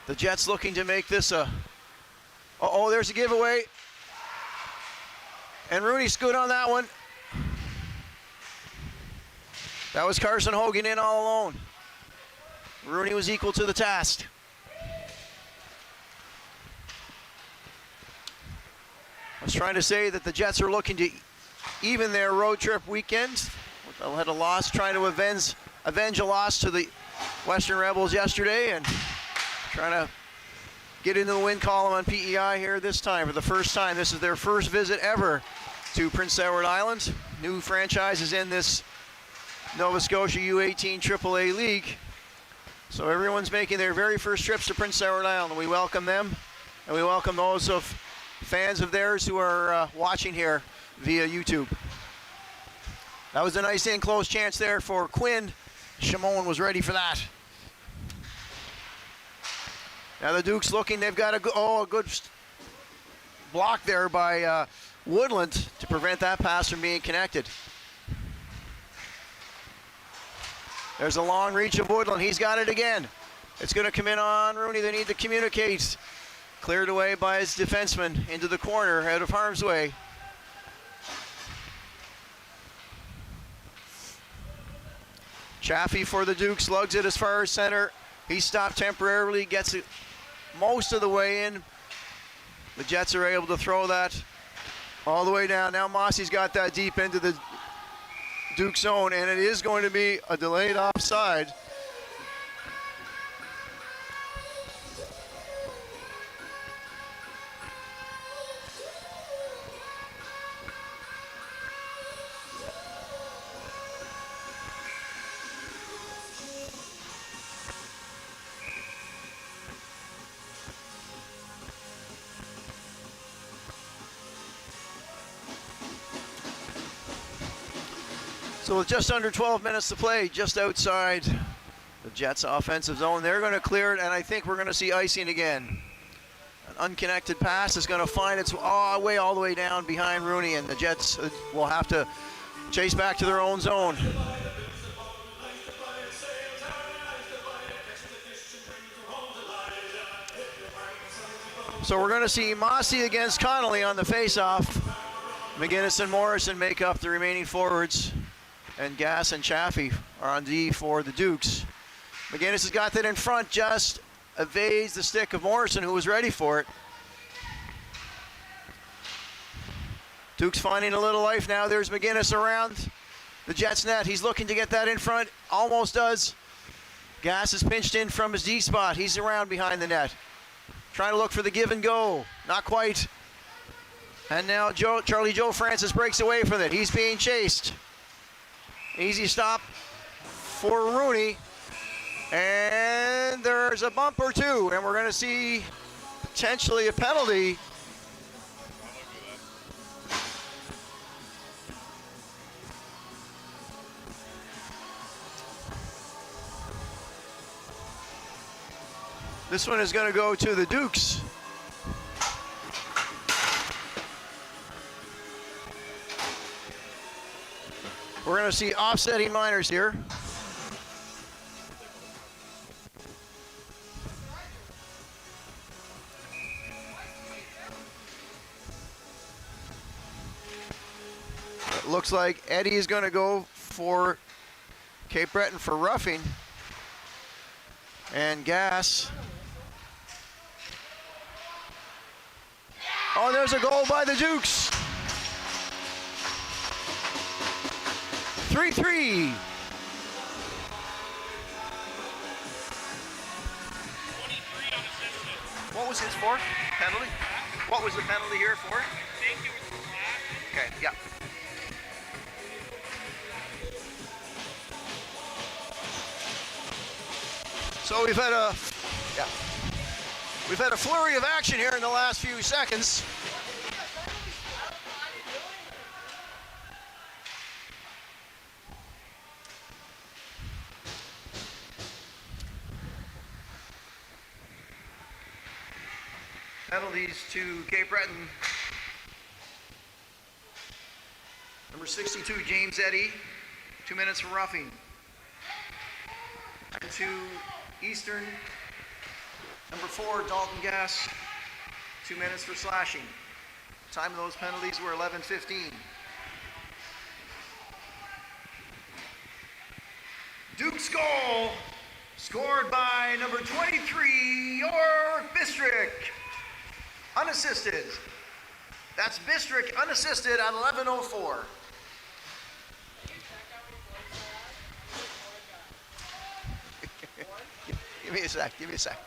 The Jets looking to make this a... Uh-oh, there's a giveaway. And Rooney's good on that one. That was Carson Hogan in all alone. Rooney was equal to the task. I was trying to say that the Jets are looking to even their road trip weekend. They had a loss, trying to avenge a loss to the Western Rebels yesterday, and trying to get into the win column on PEI here this time for the first time. This is their first visit ever to Prince Edward Island. New franchises in this Nova Scotia U18 AAA League. So everyone's making their very first trips to Prince Edward Island. We welcome them, and we welcome those of fans of theirs who are watching here via YouTube. That was a nice in close chance there for Quinn. Shimon was ready for that. Now the Dukes looking, they've got a good block there by Woodland to prevent that pass from being connected. There's a long reach of Woodland. He's got it again. It's going to come in on Rooney. They need to communicate. Cleared away by his defenseman into the corner, out of harm's way. Chaffee for the Dukes, lugs it as far as center. He stopped temporarily, gets it most of the way in. The Jets are able to throw that all the way down. Now Mossy's got that deep into the Duke zone, and it is going to be a delayed offside. So with just under 12 minutes to play, just outside the Jets' offensive zone, they're going to clear it, and I think we're going to see icing again. An unconnected pass is going to find its way all the way down behind Rooney, and the Jets will have to chase back to their own zone. So we're going to see Mossy against Connolly on the face-off. McGinnis and Morrison make up the remaining forwards, and Gass and Chaffee are on D for the Dukes. McGinnis has got that in front, just evades the stick of Morrison, who was ready for it. Dukes finding a little life now. There's McGinnis around the Jets net. He's looking to get that in front, almost does. Gass is pinched in from his D spot. He's around behind the net, trying to look for the give and go. Not quite. And now Charlie Joe Francis breaks away from it. He's being chased. Easy stop for Rooney. And there's a bump or two, and we're going to see potentially a penalty. This one is going to go to the Dukes. We're going to see offsetting minors here. It looks like Eddie is going to go for Cape Breton for roughing. And Gas. Oh, there's a goal by the Dukes. 3-3. What was his for? Penalty? What was the penalty here for? Okay, yeah. So we've had a flurry of action here in the last few seconds. Penalties to Cape Breton. Number 62, James Eddy, 2 minutes for roughing. And to Eastern, number 4, Dalton Gas, 2 minutes for slashing. Time of those penalties were 11:15. Duke's goal, scored by number 23, York Bistrick. Unassisted. That's Bistrick unassisted at 11:04. Give me a sec, give me a sec.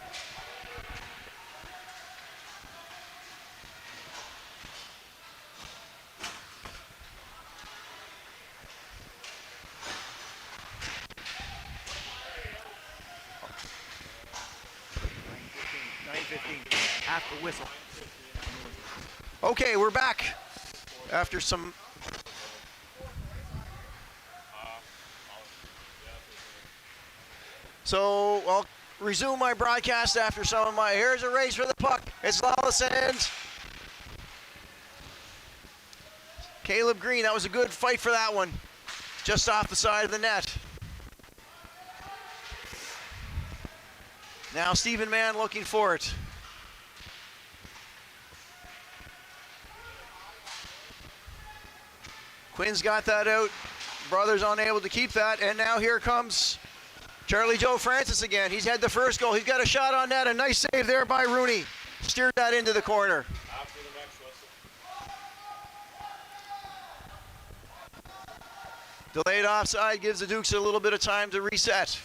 After whistle. Okay, we're back after some. So I'll resume my broadcast after some of my. Here's a race for the puck. It's Lawlesson's. Caleb Green, that was a good fight for that one. Just off the side of the net. Now Stephen Mann looking for it. Quinn's got that out. Brothers unable to keep that. And now here comes Charlie Joe Francis again. He's had the first goal. He's got a shot on net. A nice save there by Rooney. Steered that into the corner. After the next whistle. Delayed offside gives the Dukes a little bit of time to reset.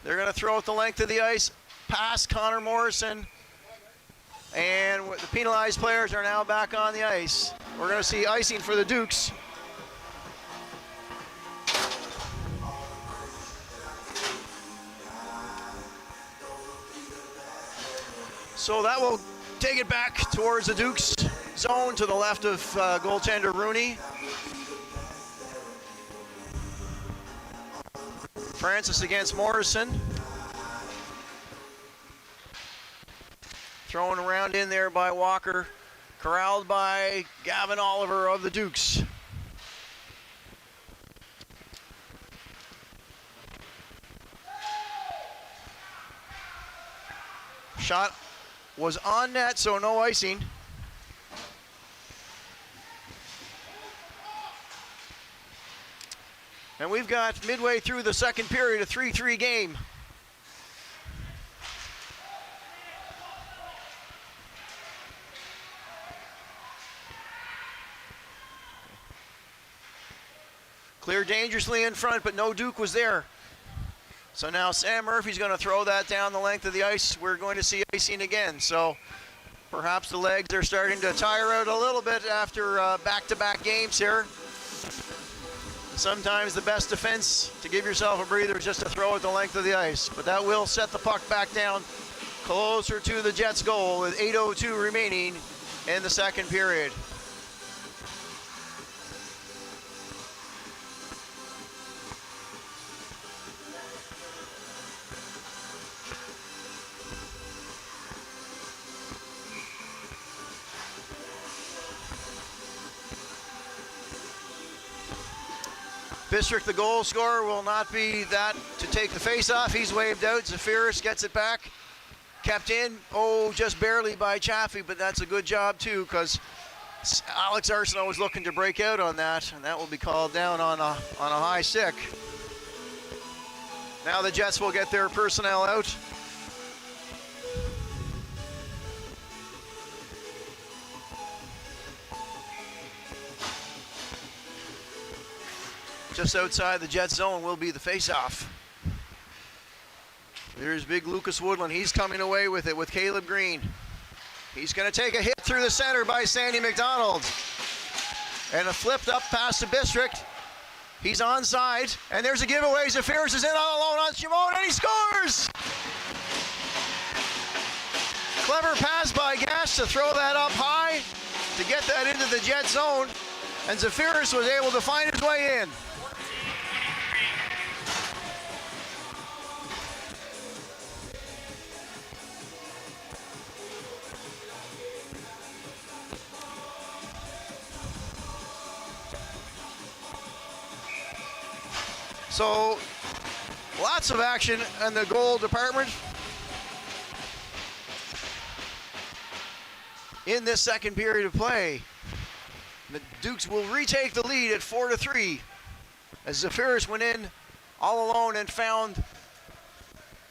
They're going to throw it the length of the ice past Connor Morrison. And the penalized players are now back on the ice. We're going to see icing for the Dukes. So that will take it back towards the Dukes zone to the left of goaltender Rooney. Francis against Morrison. Thrown around in there by Walker. Corralled by Gavin Oliver of the Dukes. Shot was on net, so no icing. And we've got midway through the second period, a 3-3 game. Clear dangerously in front, but no Duke was there. So now Sam Murphy's going to throw that down the length of the ice. We're going to see icing again. So perhaps the legs are starting to tire out a little bit after back-to-back games here. Sometimes the best defense to give yourself a breather is just to throw it the length of the ice. But that will set the puck back down closer to the Jets' goal with 8:02 remaining in the second period. Bistrick, the goal scorer, will not be that to take the face-off. He's waved out. Zafiris gets it back. Kept in, just barely by Chaffee, but that's a good job too, because Alex Arsenault was looking to break out on that, and that will be called down on a high stick. Now the Jets will get their personnel out. Just outside the Jets zone will be the face-off. There's big Lucas Woodland. He's coming away with it with Caleb Green. He's going to take a hit through the center by Sandy McDonald. And a flipped up pass to Bistrick. He's onside, and there's a giveaway. Zafiris is in all alone on Shimon, and he scores! Clever pass by Gash to throw that up high to get that into the Jet zone, and Zafiris was able to find his way in. So, lots of action in the goal department in this second period of play. The Dukes will retake the lead at 4-3 as Zafiris went in all alone and found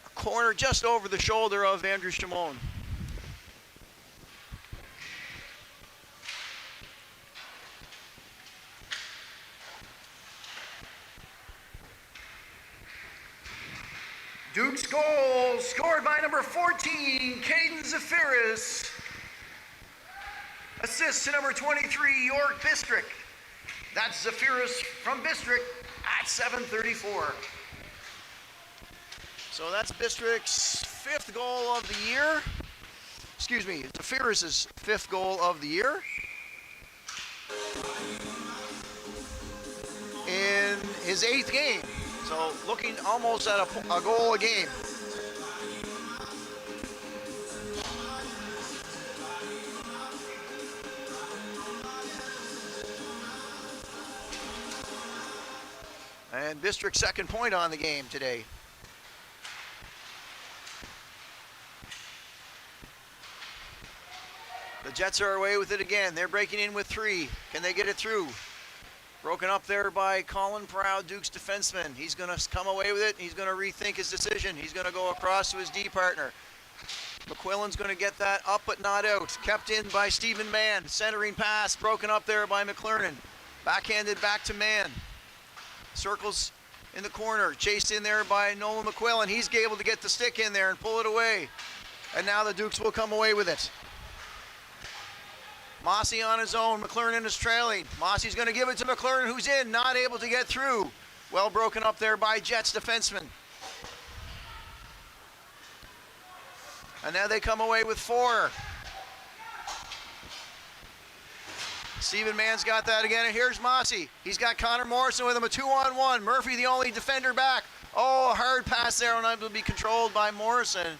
a corner just over the shoulder of Andrew Shimon. Duke's goal scored by number 14, Caden Zafiris. Assist to number 23, York Bistrick. That's Zafiris from Bistrick at 7:34. So that's Bistrick's 5th goal of the year. Excuse me, Zafiris' 5th goal of the year. In his 8th game. So looking almost at a goal a game. And Bistrick's 2nd point on the game today. The Jets are away with it again. They're breaking in with 3. Can they get it through? Broken up there by Colin Proud, Duke's defenseman. He's going to come away with it. He's going to rethink his decision. He's going to go across to his D partner. McQuillan's going to get that up but not out. Kept in by Stephen Mann. Centering pass broken up there by McLernan. Backhanded back to Mann. Circles in the corner. Chased in there by Nolan McQuillan. He's able to get the stick in there and pull it away. And now the Dukes will come away with it. Mossy on his own. McLernan is trailing. Mossy's going to give it to McLernan, who's in, not able to get through. Well broken up there by Jets defenseman. And now they come away with 4. Stephen Mann's got that again, and here's Mossy. He's got Connor Morrison with him, a 2-on-1. Murphy, the only defender back. Oh, a hard pass there, unable to be controlled by Morrison.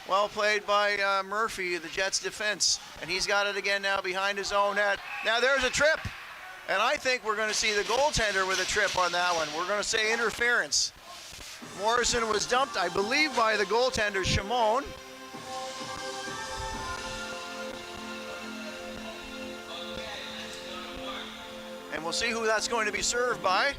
Well played by Murphy, the Jets defense. And he's got it again now behind his own net. Now there's a trip. And I think we're going to see the goaltender with a trip on that one. We're going to say interference. Morrison was dumped, I believe, by the goaltender, Shimon. And we'll see who that's going to be served by.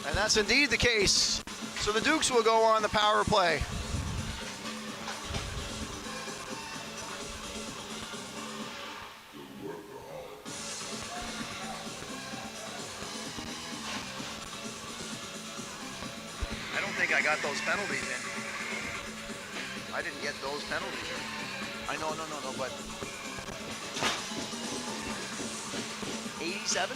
And that's indeed the case. So the Dukes will go on the power play. got those penalties in. I didn't get those penalties in. I know, no, but 87?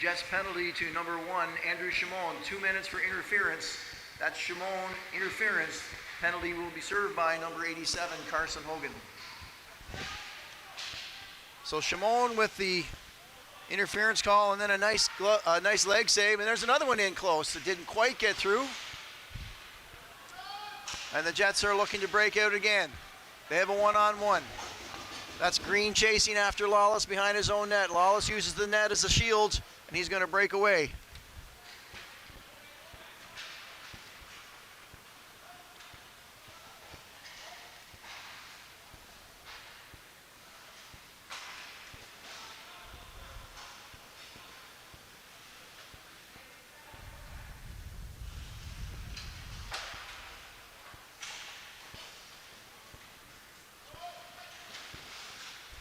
Jets penalty to number 1, Andrew Shimon. 2 minutes for interference. That's Shimon interference. Penalty will be served by number 87, Carson Hogan. So Shimon with the interference call, and then a nice leg save, and there's another one in close that didn't quite get through. And the Jets are looking to break out again. They have a one-on-one. That's Green chasing after Lawless behind his own net. Lawless uses the net as a shield, and he's going to break away.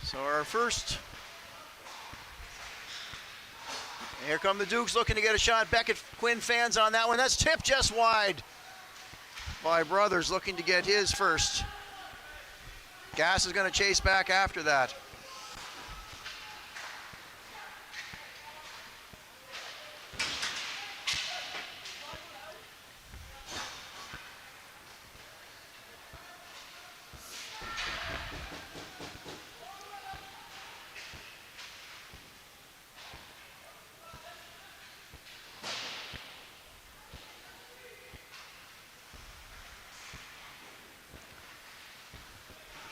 So our first, here come the Dukes looking to get a shot. Beckett Quinn fans on that one. That's tipped just wide by Brothers looking to get his first. Gas is going to chase back after that.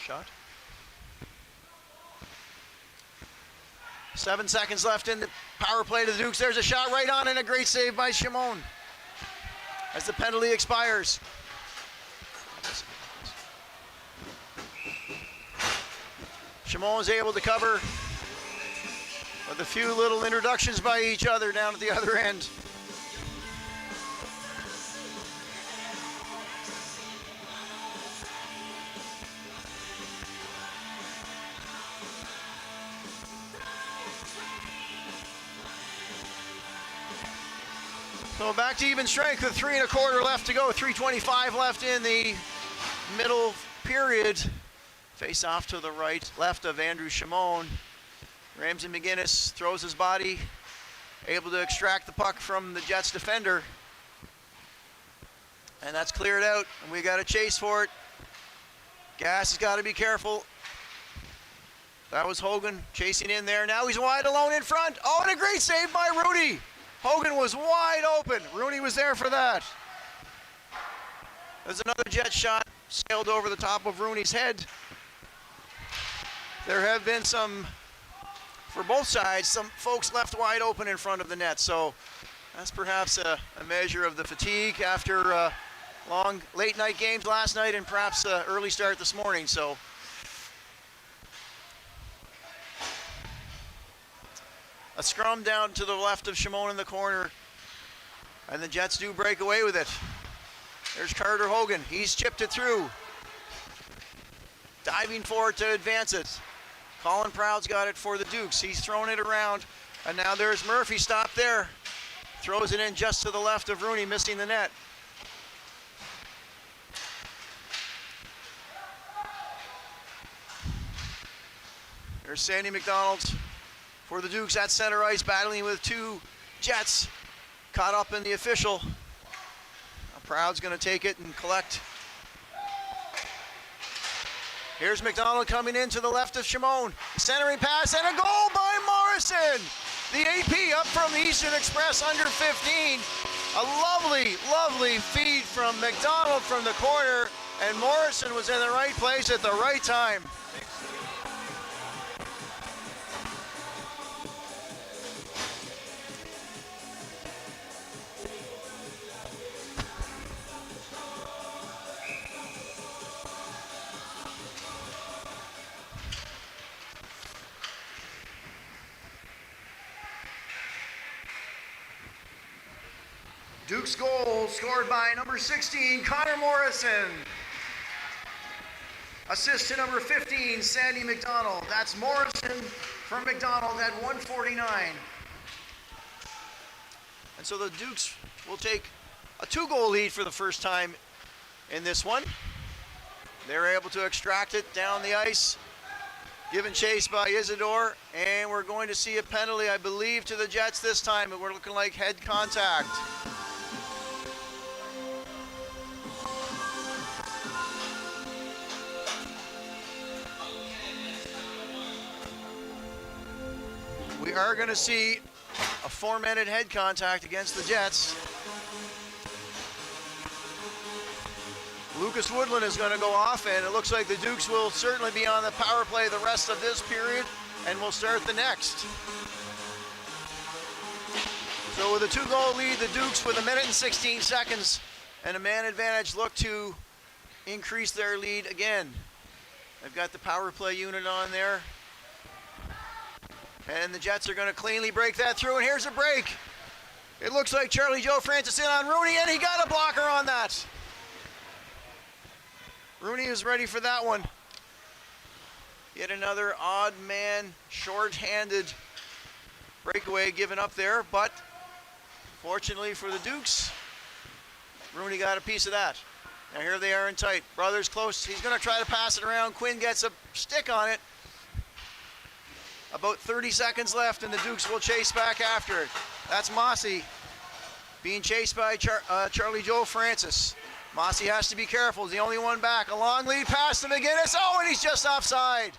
Shot. 7 seconds left in the power play to the Dukes. There's a shot right on and a great save by Shimon as the penalty expires. Shimon is able to cover with a few little introductions by each other down at the other end. So back to even strength with 3 1/4 left to go. 3:25 left in the middle period. Face off to the left of Andrew Shimon. Ramsey McGinnis throws his body, able to extract the puck from the Jets defender. And that's cleared out, and we got to chase for it. Gas has got to be careful. That was Hogan chasing in there. Now he's wide alone in front. Oh, and a great save by Rudy. Hogan was wide open. Rooney was there for that. There's another Jet shot, sailed over the top of Rooney's head. There have been some, for both sides, some folks left wide open in front of the net. So that's perhaps a measure of the fatigue after long late night games last night and perhaps an early start this morning. So a scrum down to the left of Shimon in the corner, and the Jets do break away with it. There's Carter Hogan. He's chipped it through. Diving forward to advance it. Colin Proud's got it for the Dukes. He's thrown it around, and now there's Murphy stopped there. Throws it in just to the left of Rooney, missing the net. There's Sandy McDonald for the Dukes at center ice, battling with 2 Jets caught up in the official. Proud's going to take it and collect. Here's McDonald coming in to the left of Shimon. Centering pass and a goal by Morrison. The AP up from the Eastern Express under 15. A lovely, lovely feed from McDonald from the corner, and Morrison was in the right place at the right time. Duke's goal scored by number 16, Connor Morrison. Assist to number 15, Sandy McDonald. That's Morrison from McDonald at 149. And so the Dukes will take a 2-goal lead for the first time in this one. They're able to extract it down the ice, given chase by Isidore, and we're going to see a penalty, I believe, to the Jets this time, but we're looking like head contact. We are going to see a 4-minute head contact against the Jets. Lucas Woodland is going to go off, and it looks like the Dukes will certainly be on the power play the rest of this period, and will start the next. So with a 2-goal lead, the Dukes with 1 minute and 16 seconds and a man advantage look to increase their lead again. They've got the power play unit on there. And the Jets are going to cleanly break that through, and here's a break. It looks like Charlie Joe Francis in on Rooney, and he got a blocker on that. Rooney is ready for that one. Yet another odd man, short-handed breakaway given up there, but fortunately for the Dukes, Rooney got a piece of that. Now here they are in tight. Brothers close. He's going to try to pass it around. Quinn gets a stick on it. About 30 seconds left, and the Dukes will chase back after it. That's Mossy being chased by Charlie Joe Francis. Mossy has to be careful. He's the only one back. A long lead pass to McGinnis. Oh, and he's just offside.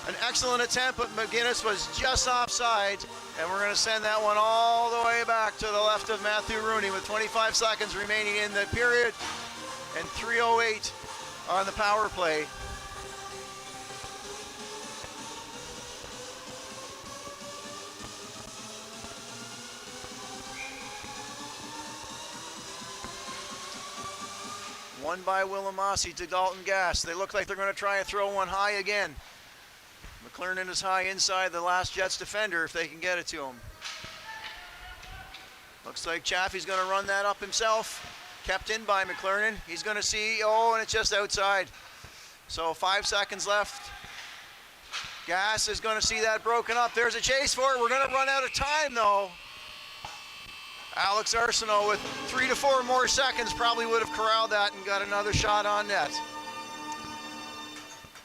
An excellent attempt, but McGinnis was just offside. And we're going to send that one all the way back to the left of Matthew Rooney with 25 seconds remaining in the period and 3:08 on the power play. One by Willem Mossy to Dalton Gass. They look like they're going to try and throw one high again. McLernon is high inside the last Jets defender if they can get it to him. Looks like Chaffee's going to run that up himself. Kept in by McLernon. He's going to see, oh, and it's just outside. So 5 seconds left. Gass is going to see that broken up. There's a chase for it. We're going to run out of time, though. Alex Arsenault with 3 to 4 more seconds probably would have corralled that and got another shot on net.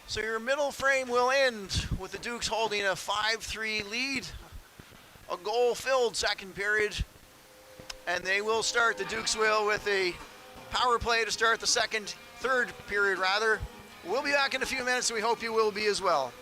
So your middle frame will end with the Dukes holding a 5-3 lead, a goal-filled second period, and they will start, the Dukes will, with a power play to start the third period rather. We'll be back in a few minutes, and we hope you will be as well.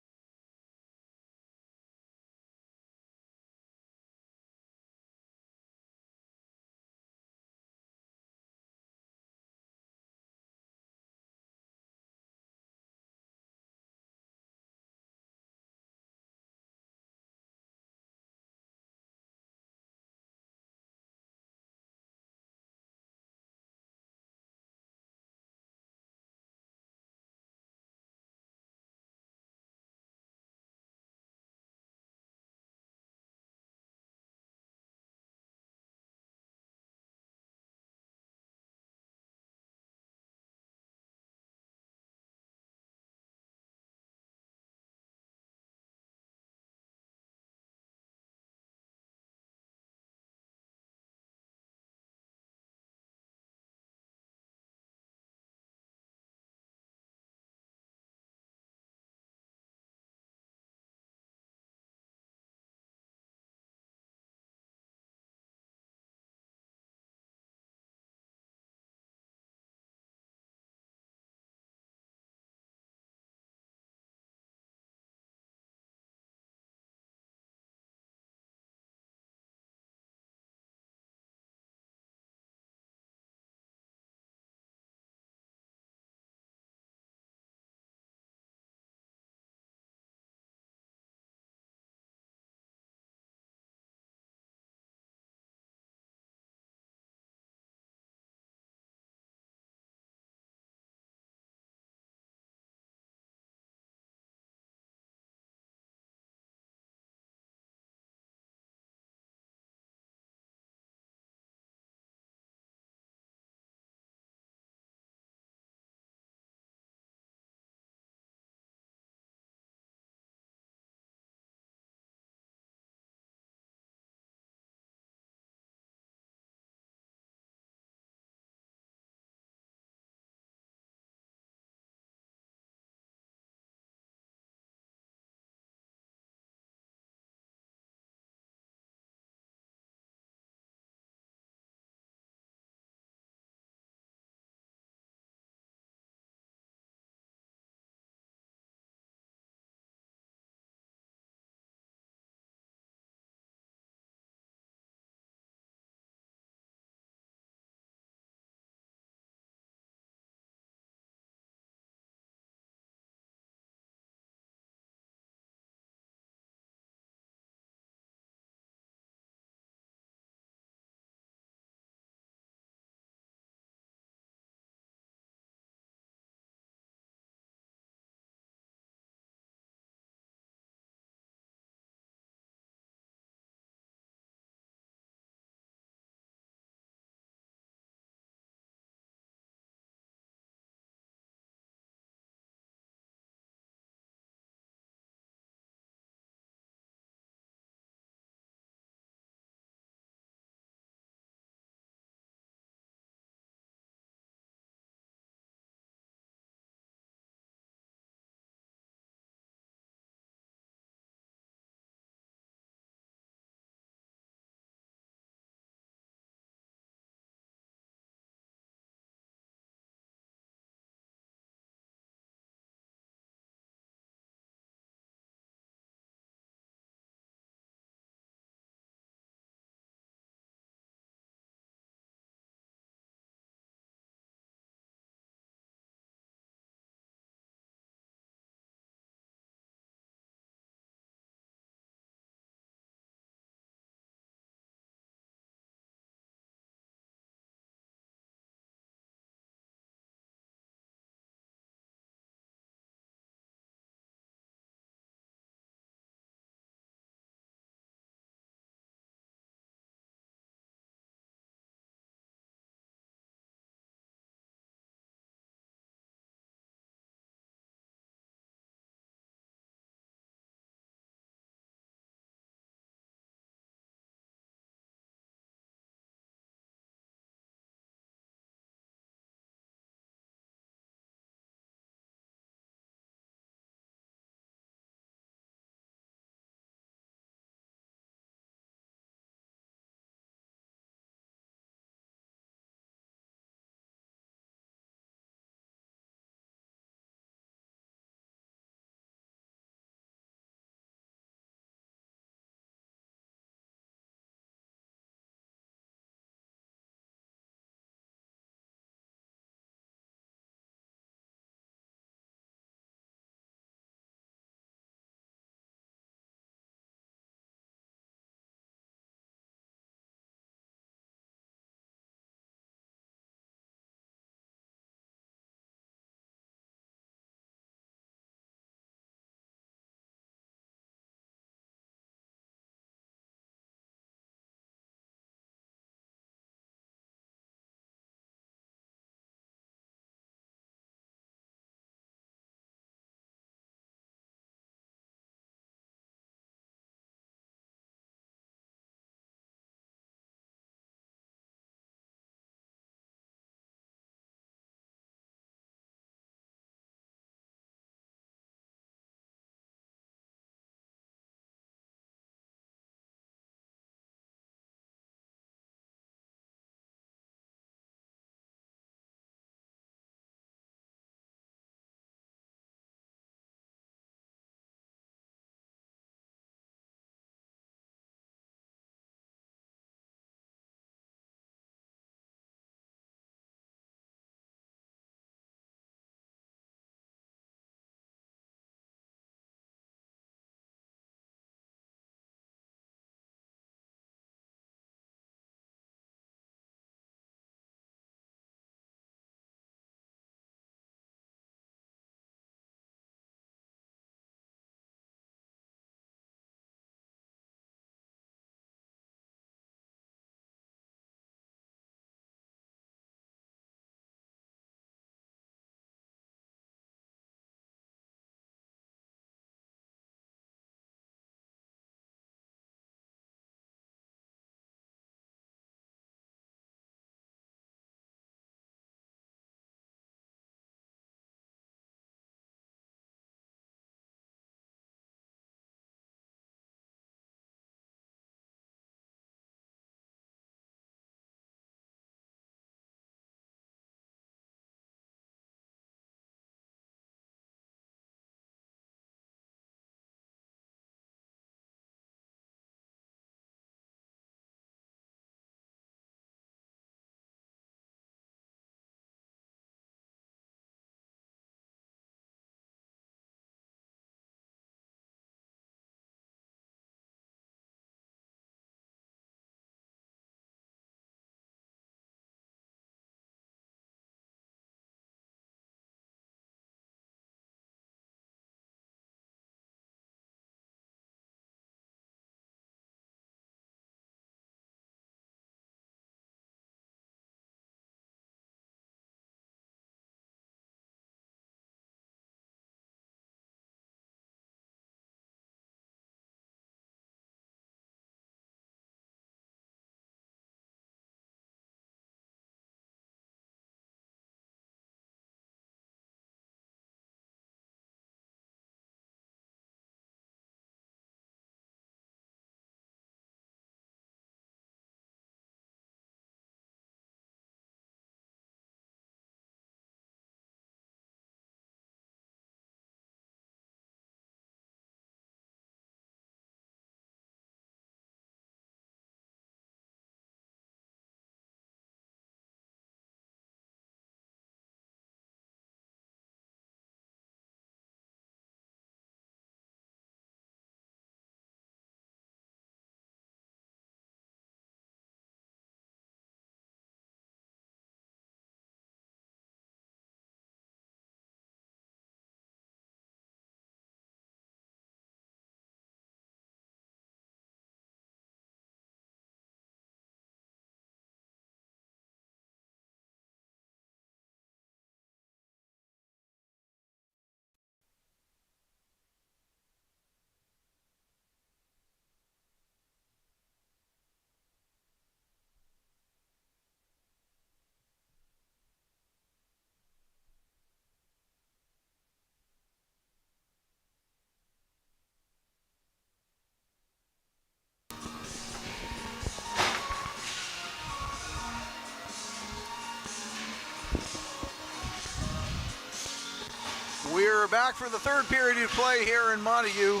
we're back for the third period of play here in Montague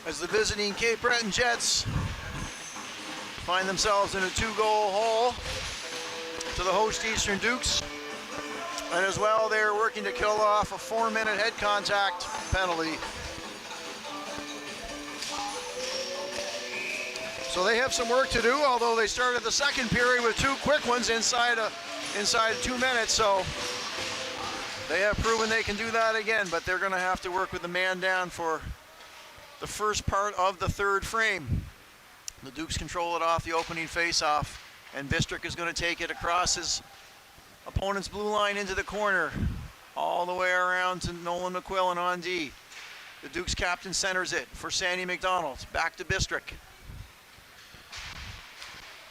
as the visiting Cape Breton Jets find themselves in a 2-goal hole to the host Eastern Dukes. And as well, they're working to kill off a 4-minute head contact penalty. So they have some work to do, although they started the second period with 2 quick ones inside 2 minutes. So they have proven they can do that again, but they're going to have to work with the man down for the first part of the third frame. The Dukes control it off the opening face-off, and Bistrick is going to take it across his opponent's blue line into the corner, all the way around to Nolan McQuillan on D. The Dukes captain centers it for Sandy McDonald. Back to Bistrick.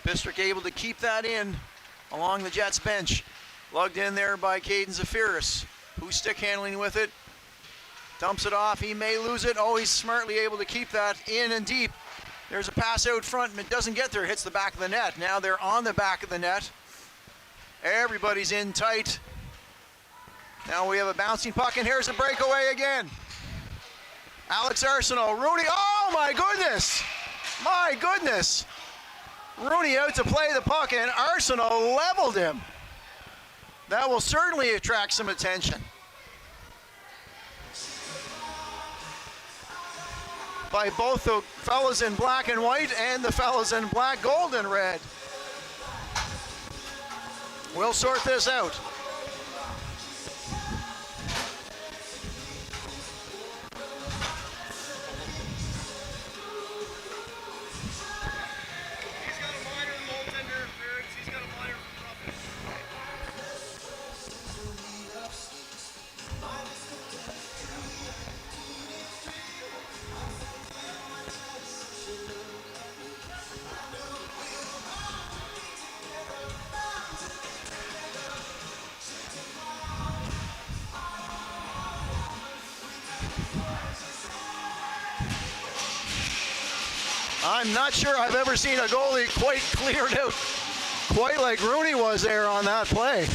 Bistrick able to keep that in along the Jets bench. Lugged in there by Caden Zafiris, who's stick handling with it. Dumps it off, he may lose it. Oh, he's smartly able to keep that in and deep. There's a pass out front, and it doesn't get there, hits the back of the net. Now they're on the back of the net. Everybody's in tight. Now we have a bouncing puck, and here's a breakaway again. Alex Arsenault, Rooney, oh my goodness! My goodness! Rooney out to play the puck, and Arsenault leveled him. That will certainly attract some attention. By both the fellas in black and white and the fellas in black, gold, and red. We'll sort this out. He's got a minor goaltender interference. He's got a minor roughing. I'm not sure I've ever seen a goalie quite cleared out, quite like Rooney was there on that play.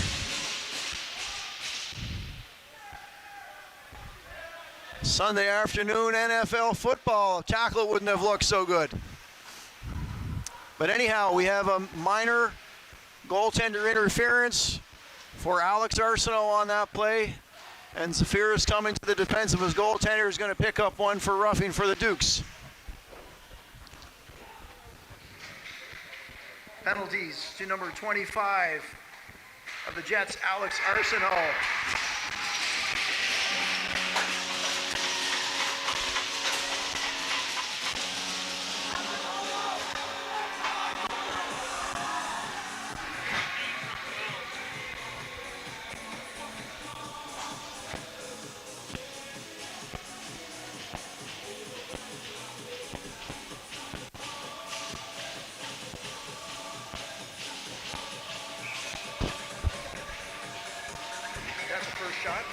Sunday afternoon NFL football, a tackle wouldn't have looked so good. But anyhow, we have a minor goaltender interference for Alex Arsenault on that play. And Zafiris coming to the defense of his goaltender is going to pick up one for roughing for the Dukes. Penalties to number 25 of the Jets, Alex Arsenault. Shot.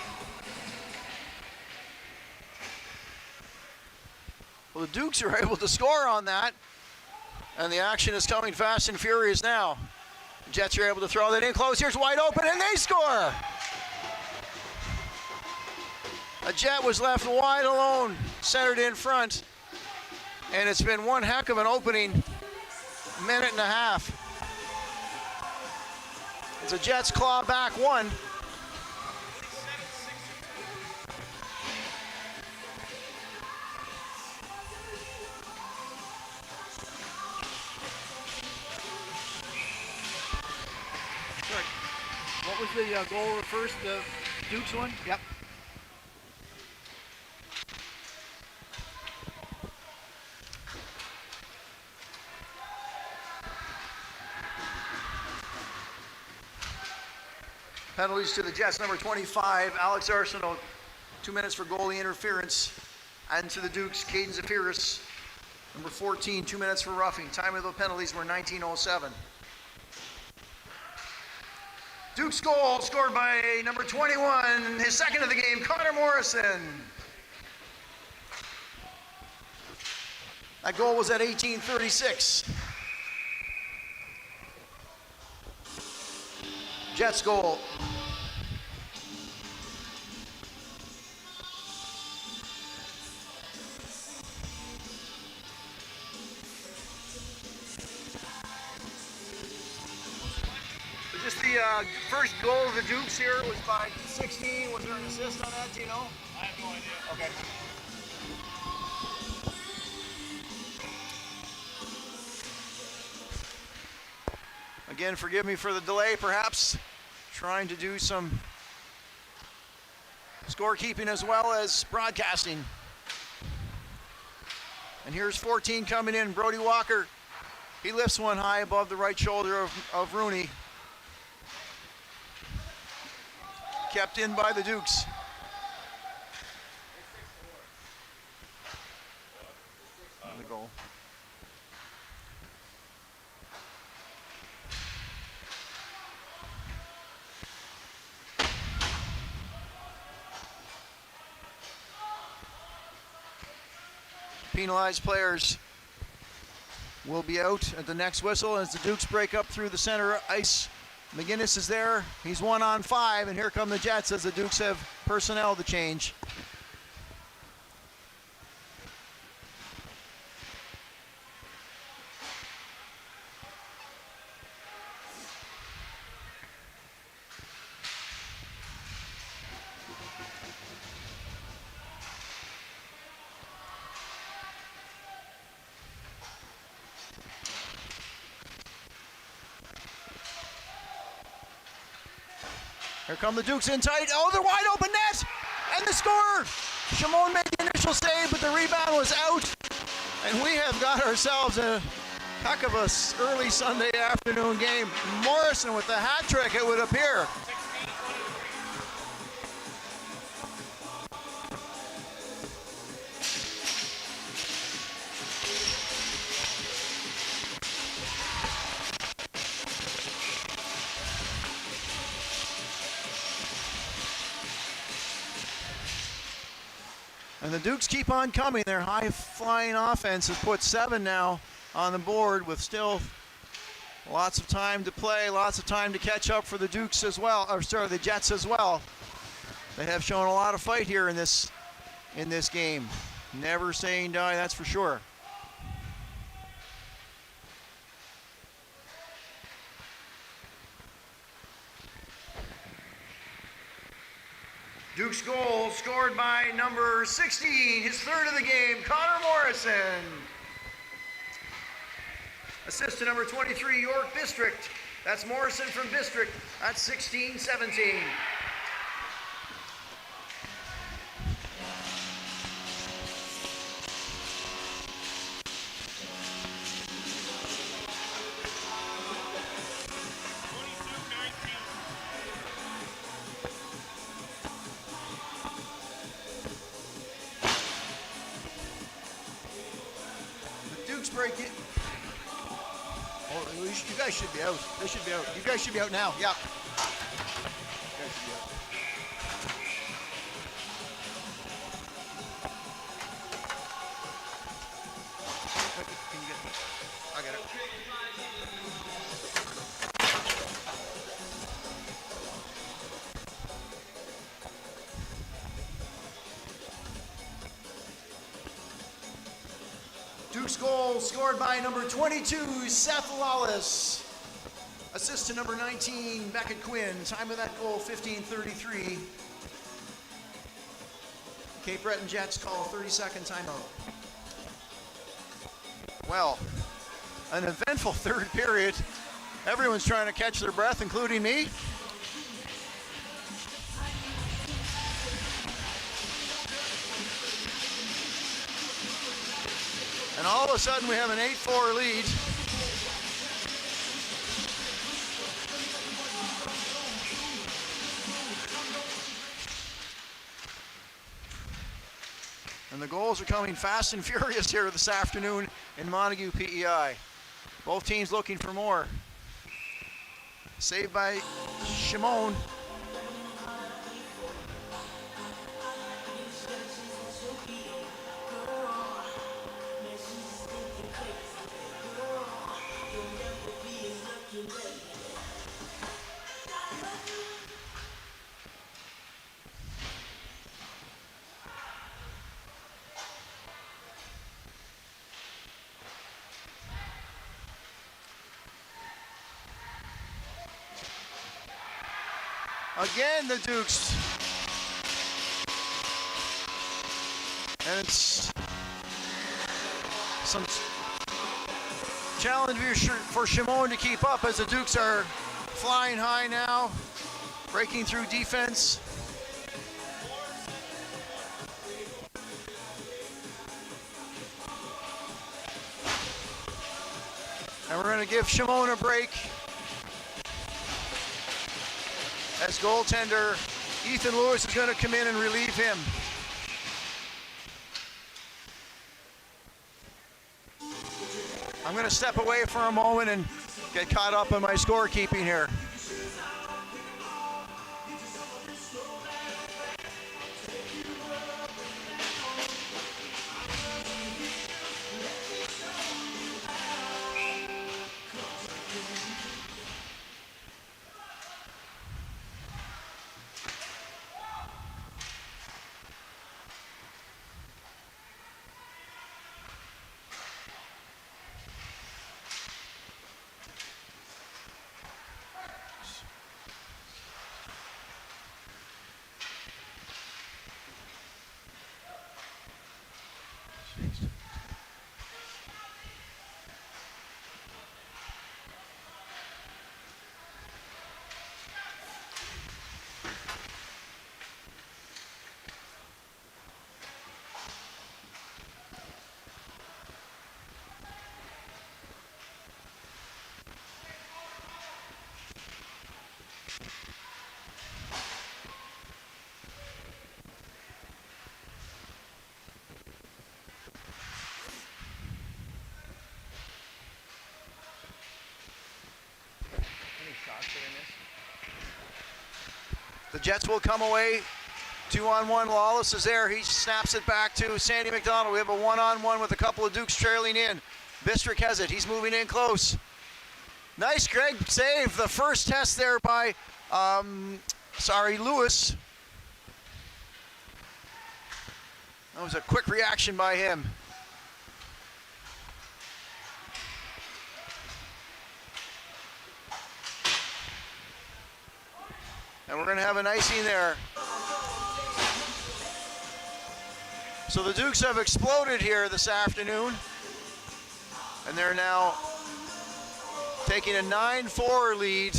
Well, the Dukes are able to score on that, and the action is coming fast and furious now. The Jets are able to throw that in close. Here's wide open, and they score! A Jet was left wide alone, centered in front, and it's been one heck of an opening minute and a half. It's a Jets claw back one. What was the goal of the first, the Dukes one? Yep. Penalties to the Jets, number 25, Alex Arsenault, 2 minutes for goalie interference. And to the Dukes, Caden Zafiris, number 14, 2 minutes for roughing. Time of the penalties were 19:07. Duke's goal scored by number 21, his second of the game, Connor Morrison. That goal was at 18:36. Jets goal. first goal of the Dukes here was by 16. Was there an assist on that? Do you know? I have no idea. Okay. Again, forgive me for the delay, perhaps trying to do some scorekeeping as well as broadcasting. And here's 14 coming in. Brody Walker, he lifts one high above the right shoulder of Rooney. Kept in by the Dukes. The goal. Penalized players will be out at the next whistle as the Dukes break up through the center ice. McGinnis is there. He's 1 on 5, and here come the Jets as the Dukes have personnel to change. Here come the Dukes in tight. Oh, they're wide open net! And the score! Shimon made the initial save, but the rebound was out. And we have got ourselves a heck of a early Sunday afternoon game. Morrison with the hat trick, it would appear. And the Dukes keep on coming. Their high-flying offense has put 7 now on the board with still lots of time to play, lots of time to catch up for the Dukes as well, or sorry, the Jets as well. They have shown a lot of fight here in this game. Never saying die, that's for sure. Duke's goal scored by number 16, his third of the game, Connor Morrison. Assist to number 23, York District. That's Morrison from District. That's 16-17. Break it. Oh, you guys should be out. They should be out. You guys should be out now. Yeah. You guys should be out. Can you get it? I got it. Duke's goal scored by number 22, Seth Lawless. Assist to number 19, Beckett Quinn. Time of that goal, 15:33. Cape Breton Jets call a 30-second timeout. Well, an eventful third period. Everyone's trying to catch their breath, including me. And all of a sudden we have an 8-4 lead. And the goals are coming fast and furious here this afternoon in Montague PEI. Both teams looking for more. Saved by Shimon. Again, the Dukes. And it's some challenge for Shimon to keep up as the Dukes are flying high now, breaking through defense. And we're going to give Shimon a break as goaltender Ethan Lewis is going to come in and relieve him. I'm going to step away for a moment and get caught up in my scorekeeping here. The Jets will come away. 2-on-1, Lawless is there. He snaps it back to Sandy McDonald. We have a 1-on-1 with a couple of Dukes trailing in. Bistrick has it. He's moving in close. Nice Greg save. The first test there by, Lewis. That was a quick reaction by him. And we're going to have an icing there. So the Dukes have exploded here this afternoon. And they're now taking a 9-4 lead.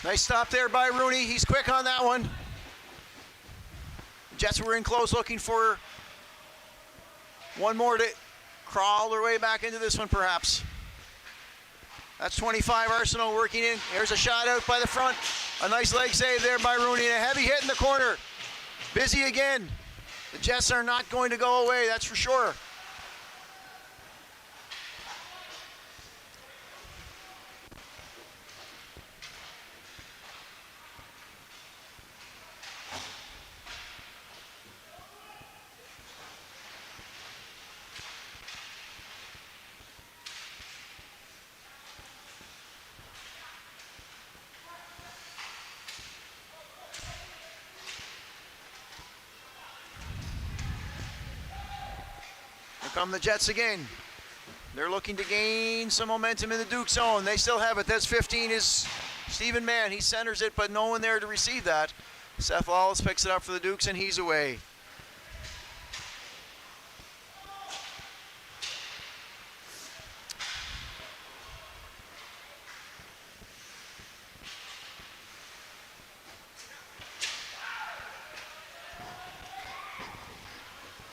Nice stop there by Rooney. He's quick on that one. Jets were in close looking for one more to crawl their way back into this one perhaps. That's 25 Arsenal working in. Here's a shot out by the front. A nice leg save there by Rooney. And a heavy hit in the corner. Busy again. The Jets are not going to go away, that's for sure. Come the Jets again. They're looking to gain some momentum in the Duke zone. They still have it. That's 15 is Stephen Mann. He centers it, but no one there to receive that. Seth Lawless picks it up for the Dukes, and he's away.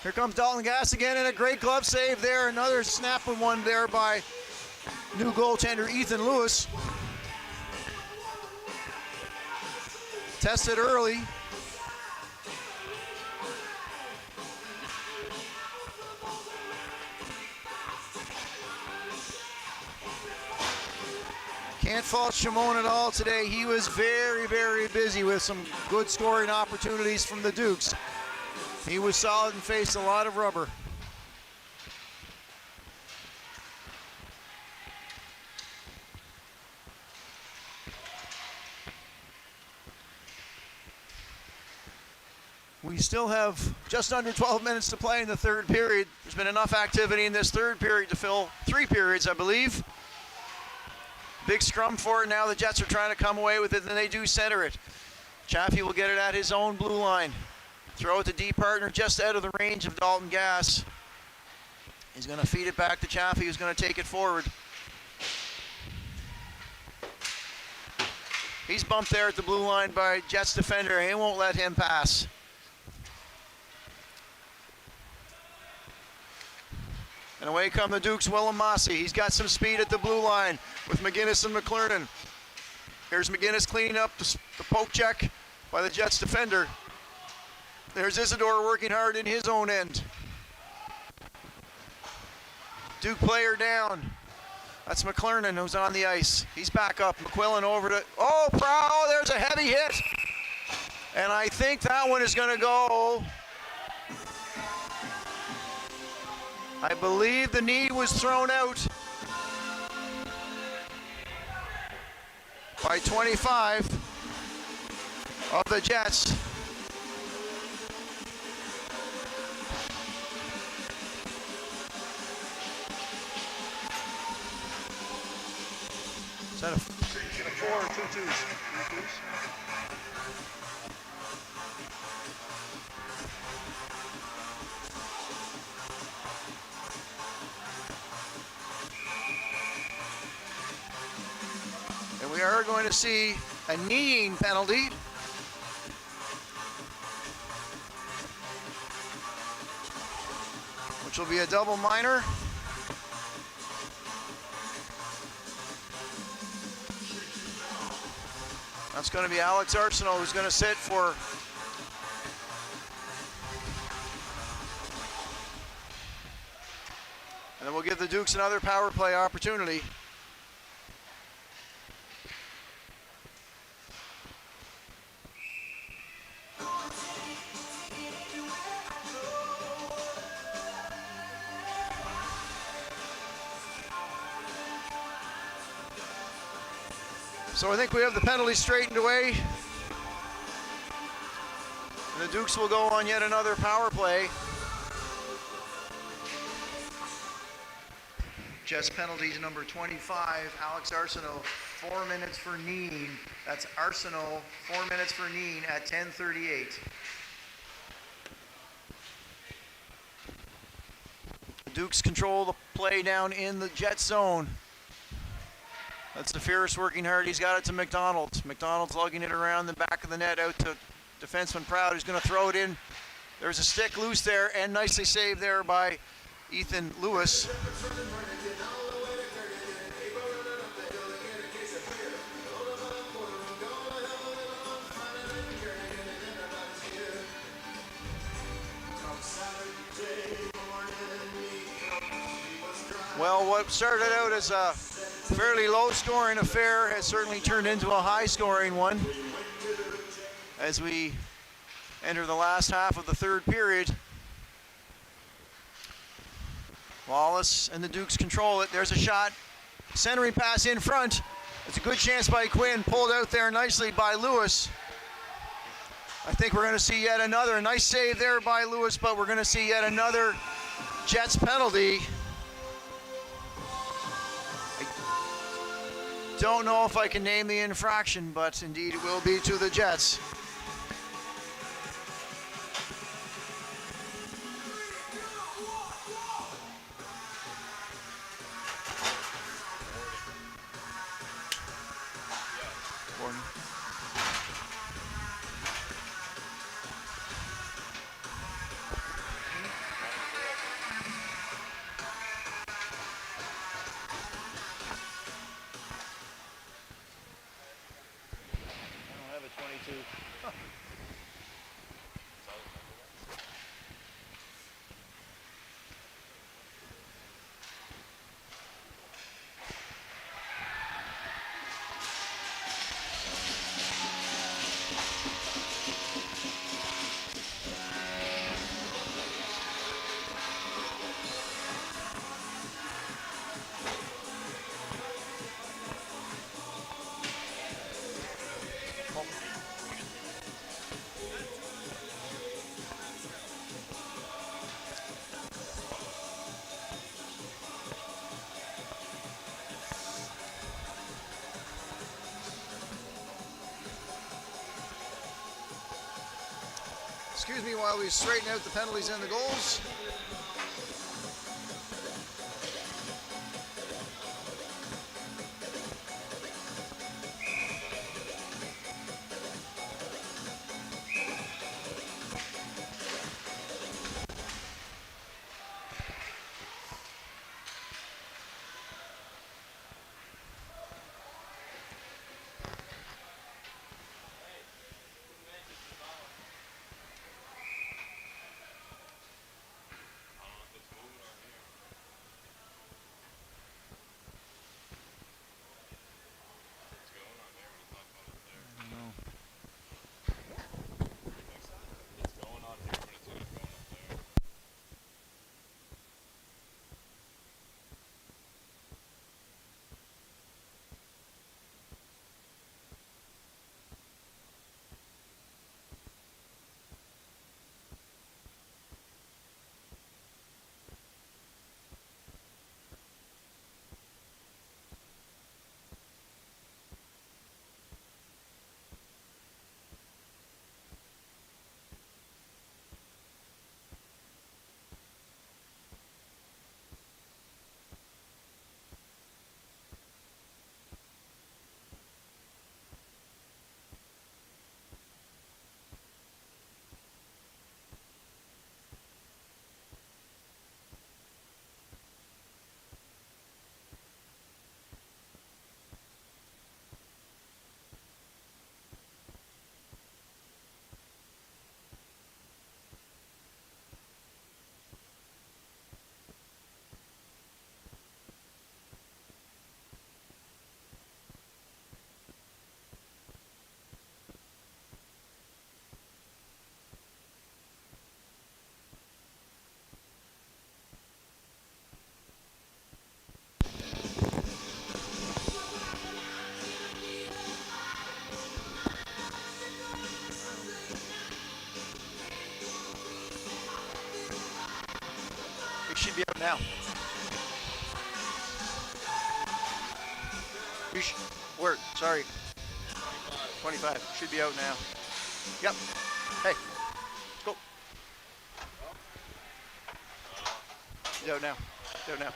Here comes Dalton Gass again, and a great glove save there. Another snapping one there by new goaltender Ethan Lewis. Tested early. Can't fault Shimon at all today. He was very, very busy with some good scoring opportunities from the Dukes. He was solid and faced a lot of rubber. We still have just under 12 minutes to play in the third period. There's been enough activity in this third period to fill 3 periods, I believe. Big scrum for it now. The Jets are trying to come away with it, and they do center it. Chaffee will get it at his own blue line. Throw it to D partner just out of the range of Dalton Gass. He's going to feed it back to Chaffee, who's going to take it forward. He's bumped there at the blue line by Jets defender. He won't let him pass. And away come the Dukes, Willem Mossy. He's got some speed at the blue line with McGinnis and McClernand. Here's McGinnis cleaning up the poke check by the Jets defender. There's Isidore working hard in his own end. Duke player down. That's McClernand who's on the ice. He's back up. McQuillan over to, Prow, there's a heavy hit. And I think that one is going to go. I believe the knee was thrown out by 25 of the Jets. Is that a 4 or 2 twos? 3 twos? And we are going to see a kneeing penalty. Which will be a double minor. That's going to be Alex Arsenault who's going to sit for and then we'll give the Dukes another power play opportunity. So I think we have the penalty straightened away. And the Dukes will go on yet another power play. Jets penalties number 25, Alex Arsenault, 4 minutes for kneeing. That's Arsenault, 4 minutes for kneeing at 10:38. The Dukes control the play down in the Jet zone. That's DeFierce working hard. He's got it to McDonald. McDonald's lugging it around the back of the net out to defenseman Proud, who's going to throw it in. There's a stick loose there, and nicely saved there by Ethan Lewis. Well, what started out as a fairly low-scoring affair has certainly turned into a high-scoring one as we enter the last half of the third period. Wallace and the Dukes control it. There's a shot. Centering pass in front. It's a good chance by Quinn. Pulled out there nicely by Lewis. I think we're going to see yet another nice save there by Lewis, but we're going to see yet another Jets penalty. Don't know if I can name the infraction, but indeed it will be to the Jets. Gordon. excuse me while we straighten out the penalties and the goals. It should be out now. Word, sorry. 25. Should be out now. Yep. Hey, let's go. It's out now. It's out now.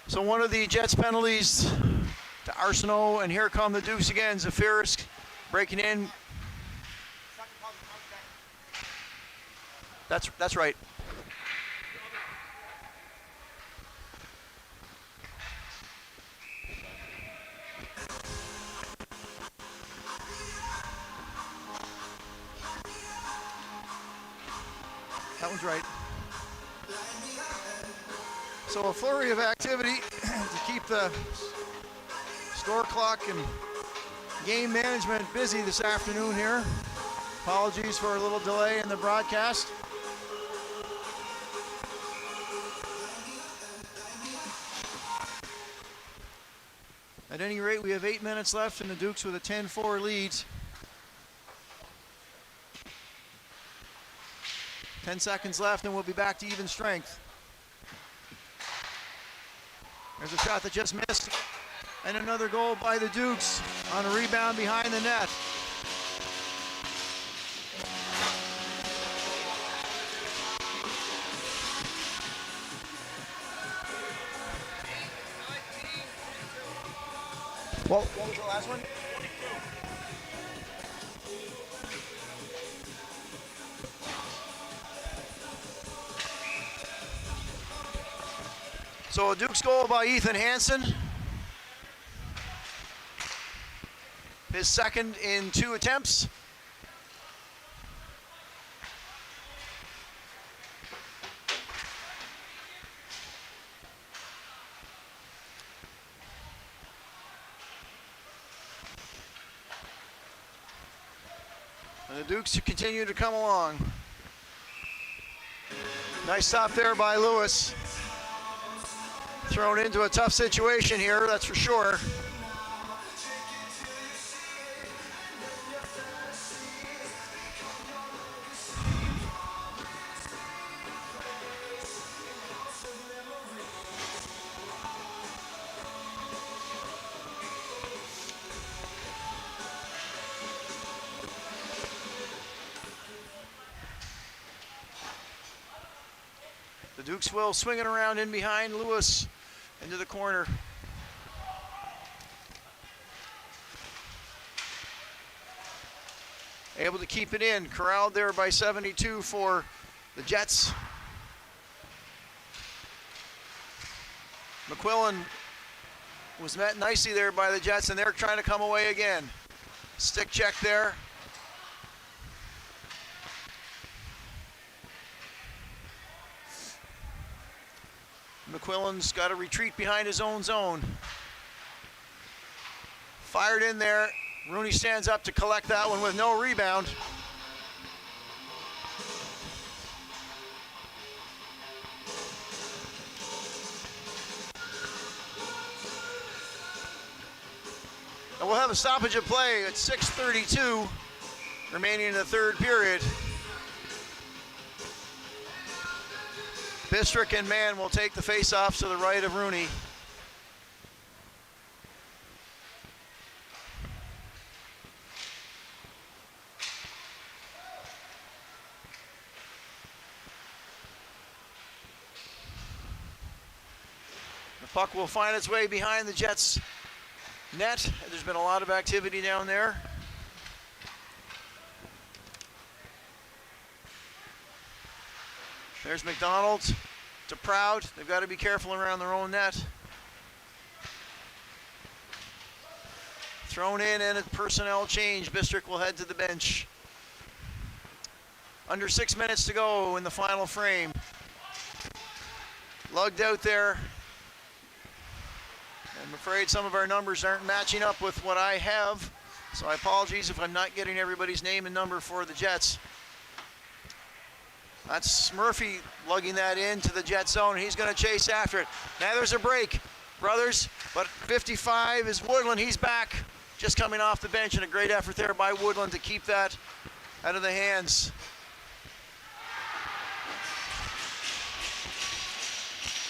So one of the Jets penalties to Arsenault, and here come the Dukes again. Zafiris breaking in. That's right. That one's right. So a flurry of activity to keep the score clock and game management busy this afternoon here. Apologies for a little delay in the broadcast. At any rate, we have 8 minutes left and the Dukes with a 10-4 lead. 10 seconds left and we'll be back to even strength. There's a shot that just missed. And another goal by the Dukes on a rebound behind the net. What was the last one? So a Dukes goal by Ethan Hansen. His second in 2 attempts. And the Dukes continue to come along. Nice stop there by Lewis. Thrown into a tough situation here, that's for sure. Dukes will swing it around in behind Lewis into the corner. Able to keep it in, corralled there by 72 for the Jets. McQuillan was met nicely there by the Jets, and they're trying to come away again. Stick check there. McQuillan's got to retreat behind his own zone. Fired in there. Rooney stands up to collect that one with no rebound. And we'll have a stoppage of play at 6:32 remaining in the third period. Bistrick and Mann will take the face-offs to the right of Rooney. The puck will find its way behind the Jets' net. There's been a lot of activity down there. There's McDonald to Proud. They've got to be careful around their own net. Thrown in and a personnel change. Bistrick will head to the bench. Under 6 minutes to go in the final frame. Lugged out there. I'm afraid some of our numbers aren't matching up with what I have, so I apologize if I'm not getting everybody's name and number for the Jets. That's Murphy lugging that into the Jet zone. He's going to chase after it. Now there's a break, brothers, but 55 is Woodland. He's back, just coming off the bench, and a great effort there by Woodland to keep that out of the hands.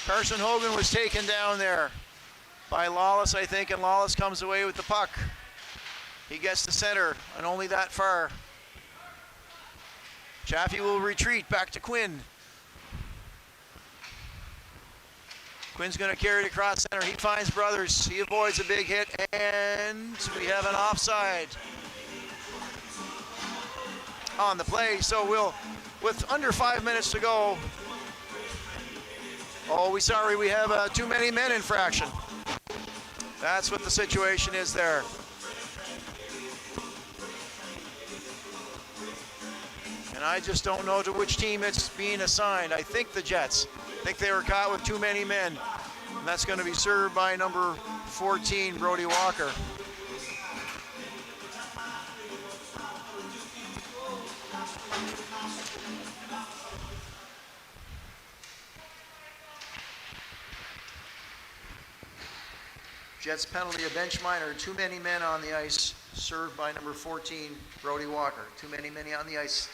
Carson Hogan was taken down there by Lawless, I think, and Lawless comes away with the puck. He gets to center, and only that far. Chaffee will retreat back to Quinn. Quinn's going to carry it across center. He finds Brothers. He avoids a big hit, and we have an offside on the play. So we'll, with under 5 minutes to go, we have a too many men infraction. That's what the situation is there. And I just don't know to which team it's being assigned. I think the Jets. I think they were caught with too many men. And that's going to be served by number 14, Brody Walker. Jets penalty, a bench minor, too many men on the ice, served by number 14, Brody Walker. Too many men on the ice.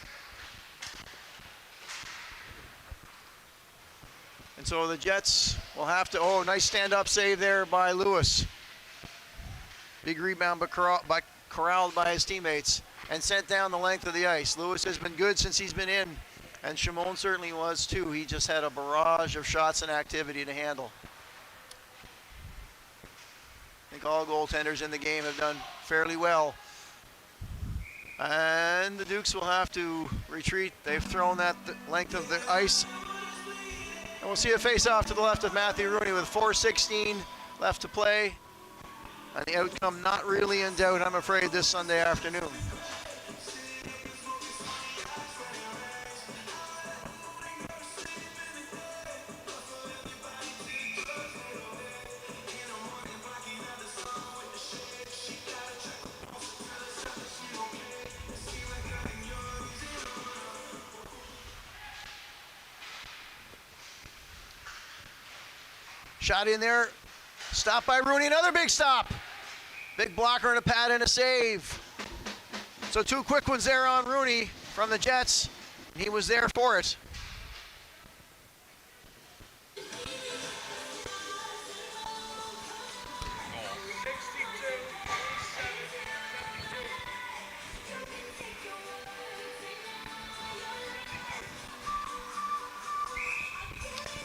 And so the Jets will have to, nice stand-up save there by Lewis. Big rebound, but corralled by his teammates and sent down the length of the ice. Lewis has been good since he's been in, and Shimon certainly was too. He just had a barrage of shots and activity to handle. I think all goaltenders in the game have done fairly well. And the Dukes will have to retreat. They've thrown that length of the ice. And we'll see a face-off to the left of Matthew Rooney with 4:16 left to play. And the outcome not really in doubt, I'm afraid, this Sunday afternoon. Shot in there, stop by Rooney, another big stop. Big blocker and a pad and a save. So two quick ones there on Rooney from the Jets. He was there for it.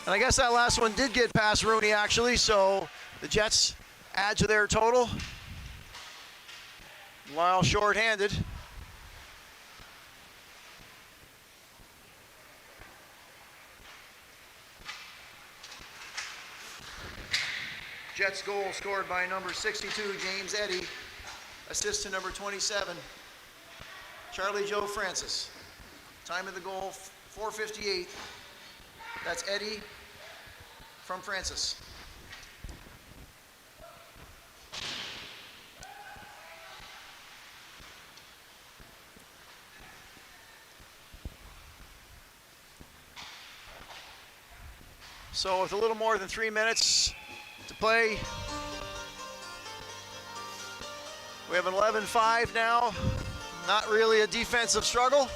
And I guess that last one did get past Rooney, actually, so the Jets add to their total while shorthanded. Jets goal scored by number 62, James Eddy. Assist to number 27, Charlie Joe Francis. Time of the goal, 4:58. That's Eddy from Francis. So with a little more than 3 minutes to play, we have an 11-5 now. Not really a defensive struggle.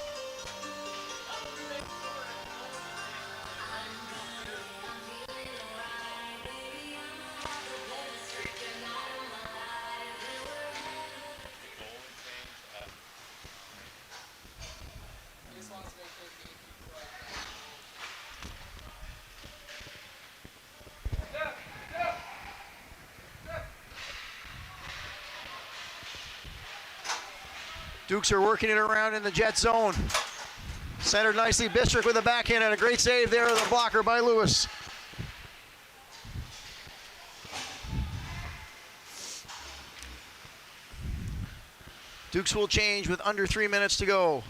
Dukes are working it around in the Jet zone. Centered nicely, Bistrick with a backhand and a great save there, the blocker by Lewis. Dukes will change with under 3 minutes to go.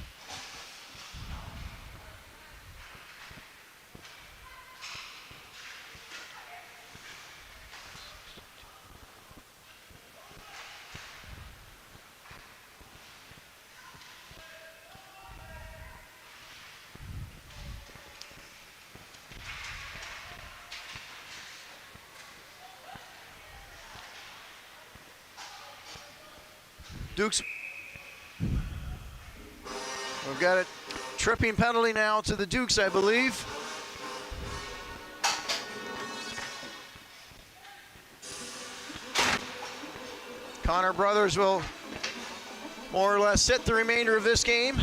Dukes, we've got a tripping penalty now to the Dukes, I believe. Connor Brothers will more or less sit the remainder of this game.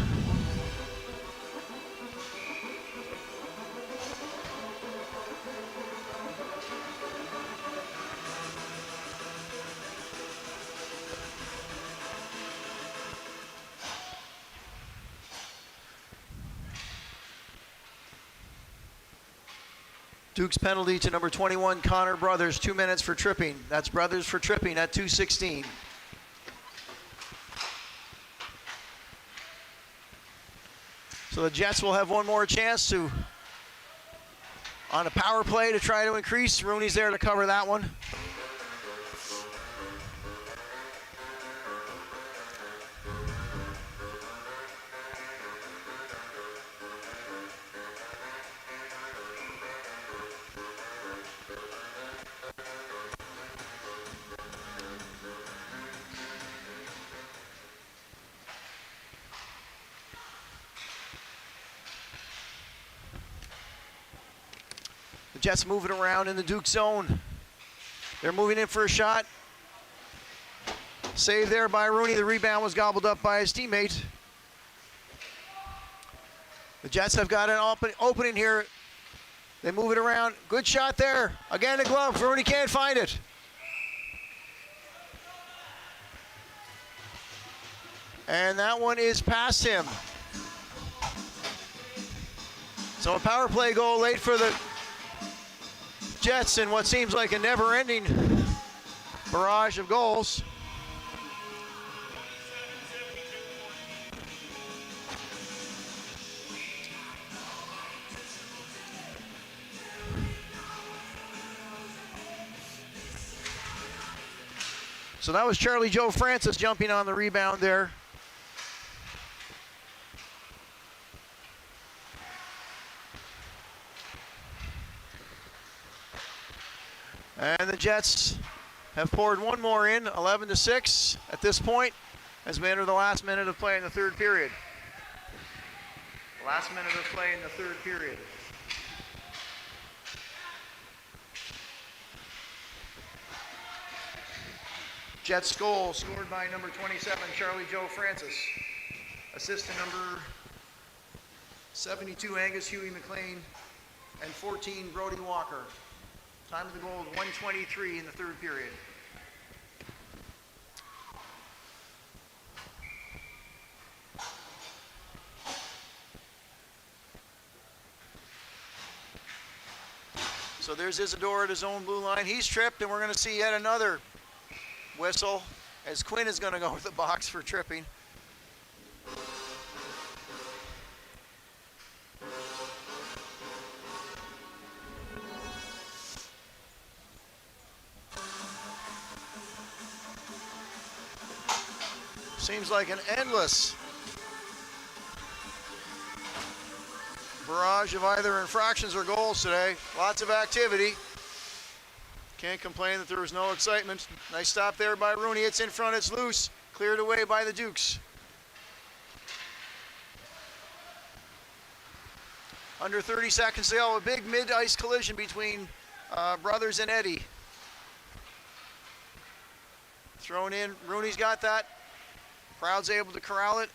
Duke's penalty to number 21, Connor Brothers, 2 minutes for tripping. That's Brothers for tripping at 2:16. So the Jets will have one more chance to, on a power play, to try to increase. Rooney's there to cover that one. The Jets moving around in the Duke zone. They're moving in for a shot. Save there by Rooney. The rebound was gobbled up by his teammate. The Jets have got an opening here. They move it around. Good shot there. Again, the glove. Rooney can't find it. And that one is past him. So a power play goal late for the Jets in what seems like a never-ending barrage of goals. So that was Charlie Joe Francis jumping on the rebound there. And the Jets have poured one more in, 11-6 at this point, as we enter the last minute of play in the third period. Last minute of play in the third period. Jets goal scored by number 27, Charlie Joe Francis. Assist to number 72, Angus Huey McLean. and 14 Brody Walker. Time of the goal is 1:23 in the third period. So there's Isidore at his own blue line. He's tripped, and we're going to see yet another whistle as Quinn is going to go with the box for tripping. Seems like an endless barrage of either infractions or goals today. Lots of activity. Can't complain that there was no excitement. Nice stop there by Rooney. It's in front, it's loose. Cleared away by the Dukes. Under 30 seconds, they have a big mid-ice collision between Brothers and Eddie. Thrown in, Rooney's got that. Crowd's able to corral it.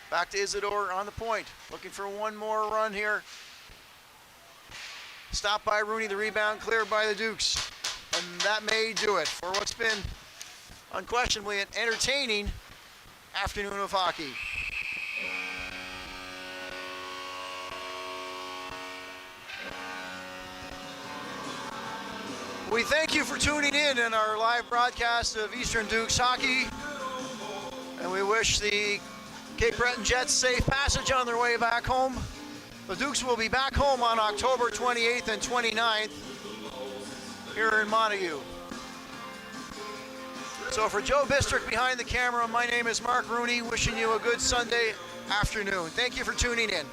Back to Isidore on the point. Looking for one more run here. Stopped by Rooney, the rebound cleared by the Dukes. And that may do it for what's been unquestionably an entertaining afternoon of hockey. We thank you for tuning in our live broadcast of Eastern Dukes hockey. And we wish the Cape Breton Jets safe passage on their way back home. The Dukes will be back home on October 28th and 29th here in Montague. So for Joe Bistrick behind the camera, my name is Mark Rooney, wishing you a good Sunday afternoon. Thank you for tuning in.